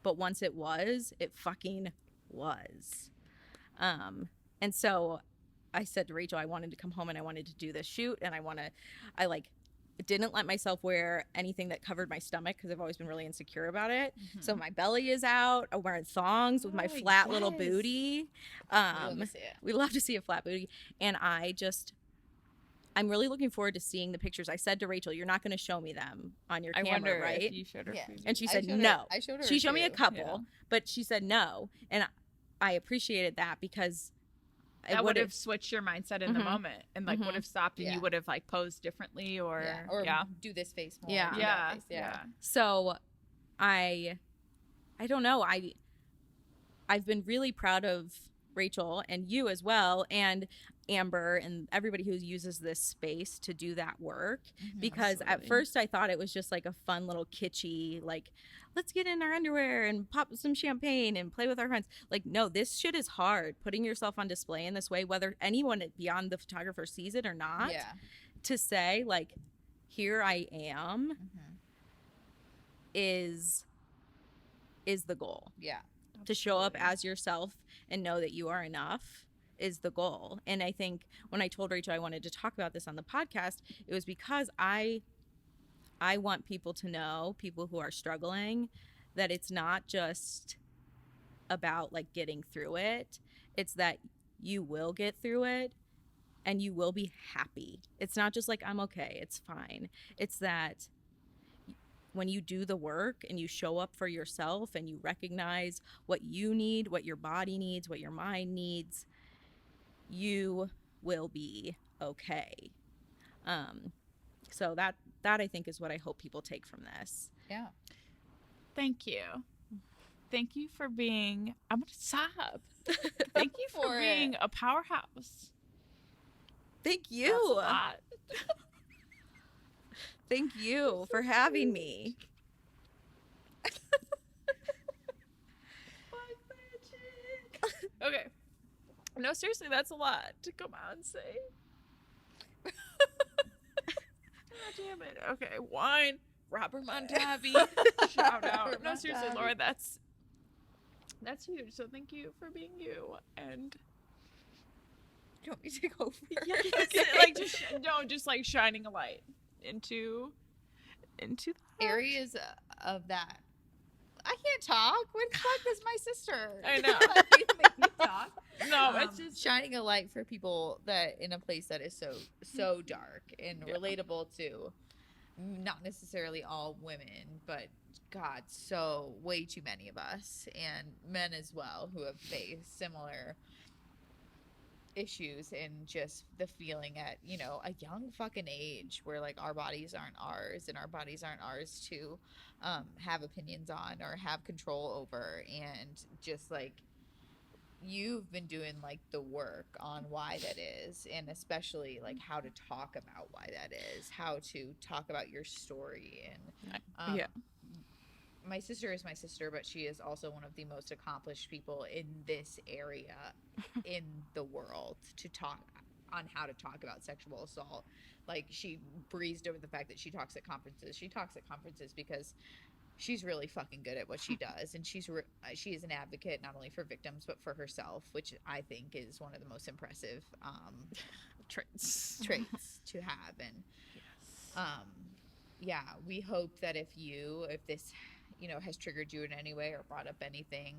But once it was, it fucking was. And so I said to Rachel, I wanted to come home and I wanted to do this shoot, and I didn't let myself wear anything that covered my stomach because I've always been really insecure about it. Mm-hmm. So my belly is out. I'm wearing thongs with my flat little booty. We love to see a flat booty. And I'm really looking forward to seeing the pictures. I said to Rachel, you're not going to show me them on your camera, wonder right? if you showed her. Yeah. And she said no. I showed her. She showed me a couple, Yeah. but she said no. And I appreciated that because That would have switched your mindset in the Mhm. moment and like Mhm. would have stopped and Yeah. you would have like posed differently or do this face more. Yeah. do that Yeah. face, yeah. So I don't know. I've been really proud of Rachel and you as well, and Amber and everybody who uses this space to do that work, Mhm. because at Absolutely. first I thought it was just like a fun little kitschy, like, let's get in our underwear and pop some champagne and play with our friends. Like, no, this shit is hard. Putting yourself on display in this way, whether anyone beyond the photographer sees it or not, Yeah. to say like, here I am, Mhm. is the goal. Yeah. To show up Absolutely. as yourself and know that you are enough is the goal. And I think when I told Rachel I wanted to talk about this on the podcast, it was because I want people to know, people who are struggling, that it's not just about like getting through it. It's that you will get through it and you will be happy. It's not just like, I'm okay, it's fine. It's that when you do the work and you show up for yourself and you recognize what you need, what your body needs, what your mind needs, you will be okay. So that I think is what I hope people take from this. Yeah. Thank you. Thank you for being, I'm going to sob. Thank you for For being a powerhouse. Thank That's a you. lot. Thank you for having me. Okay. No, seriously, that's a lot to come out and say. God damn it. Okay, wine. Robert Mondavi. Shout out. Robert No, seriously, Mondavi. Laura, that's huge. So thank you for being you. And Do you want me to take over? like just like shining a light into that. Areas of that. I can't talk. When the fuck is my sister? I know. Make me talk. No, it's just shining a light for people that in a place that is so dark and Yeah. relatable to not necessarily all women, but God, so way too many of us and men as well who have faced similar issues and just the feeling at a young fucking age where like our bodies aren't ours and our bodies aren't ours to have opinions on or have control over, and just like you've been doing like the work on why that is, and especially like how to talk about why that is, how to talk about your story. And yeah. my sister is my sister, but she is also one of the most accomplished people in this area in the world to talk on how to talk about sexual assault. Like, she breezed over the fact that she talks at conferences. She talks at conferences because she's really fucking good at what she does, and she is an advocate not only for victims but for herself, which I think is one of the most impressive Traits. traits to have. And yeah, we hope that if this has triggered you in any way or brought up anything,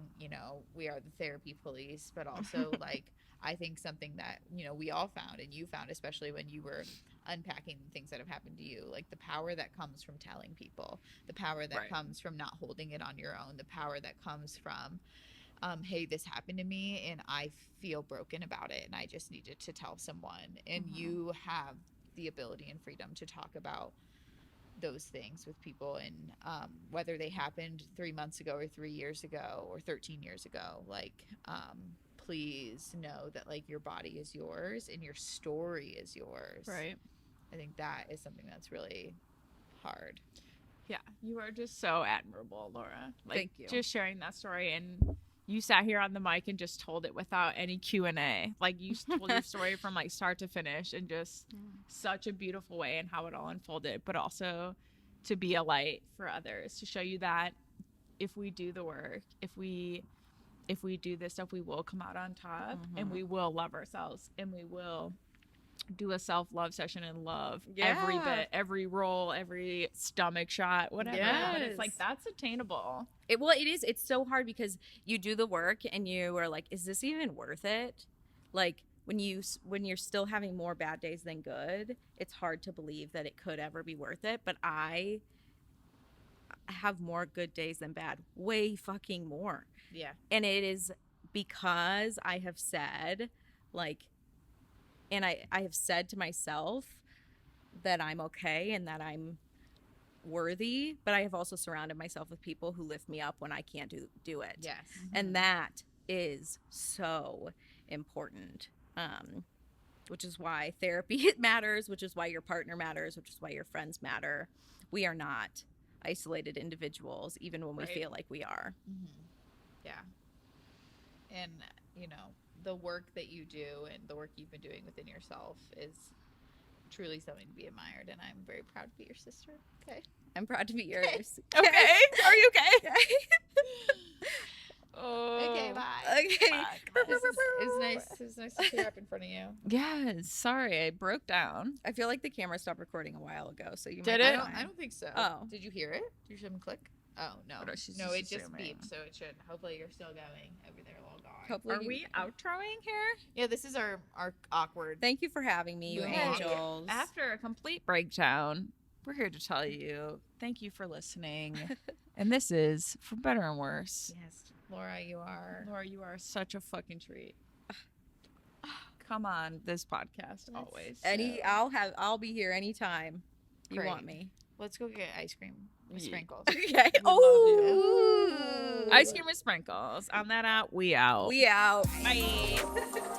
we are the therapy police, but also like I think something that we all found and you found, especially when you were unpacking things that have happened to you, like the power that comes from telling people, the power that Right. comes from not holding it on your own, the power that comes from hey, this happened to me and I feel broken about it and I just needed to tell someone. And Mhm. you have the ability and freedom to talk about those things with people, and whether they happened 3 months ago or 3 years ago or 13 years ago, like please know that like your body is yours and your story is yours. Right. I think that is something that's really hard. Yeah, you are just so admirable, Laura. Like, Thank you. Just sharing that story, and you sat here on the mic and just told it without any Q&A. Like, you told your story from like start to finish, and just such a beautiful way, and how it all unfolded. But also to be a light for others, to show you that if we do the work, if we do this stuff, we will come out on top, and we will love ourselves, and we will do a self-love session and love every bit, every roll, every stomach shot, whatever. But it's like, that's attainable. It is. It's so hard because you do the work and you are like, is this even worth it? Like when you're still having more bad days than good, it's hard to believe that it could ever be worth it. But I have more good days than bad, way fucking more. Yeah. And it is because I have said, like, and I have said to myself that I'm okay and that I'm worthy, but I have also surrounded myself with people who lift me up when I can't do it. Yes. And that is so important, which is why therapy matters, which is why your partner matters, which is why your friends matter. We are not isolated individuals, even when we feel like we are. Yeah. And, you know, the work that you do and the work you've been doing within yourself is truly something to be admired, and I'm very proud to be your sister. Okay. I'm proud to be yours. Okay. Are you okay? Okay, bye. Okay. It was nice to see you up in front of you. Yes. Sorry, I broke down. I feel like the camera stopped recording a while ago, so you Did might it? be I fine. don't think so. Oh. Did you hear it? Did you hear him click? Oh, no. Oh, no, she's No, just it just assuming. beeped, so it should. Hopefully you're still going over there long gone. Hopefully Are you- we outroing here? Yeah, this is our awkward. Thank you for having me, you Yeah. angels. After a complete breakdown, we're here to tell you thank you for listening. And this is For Better and Worse. Yes, Laura, you are. Laura, you are such a fucking treat. Come on this podcast always. I'll be here anytime you Great. want me. Let's go get ice cream with Yeah. sprinkles. Okay. Ooh. Ice cream with sprinkles. On that out, we out. We out. Bye.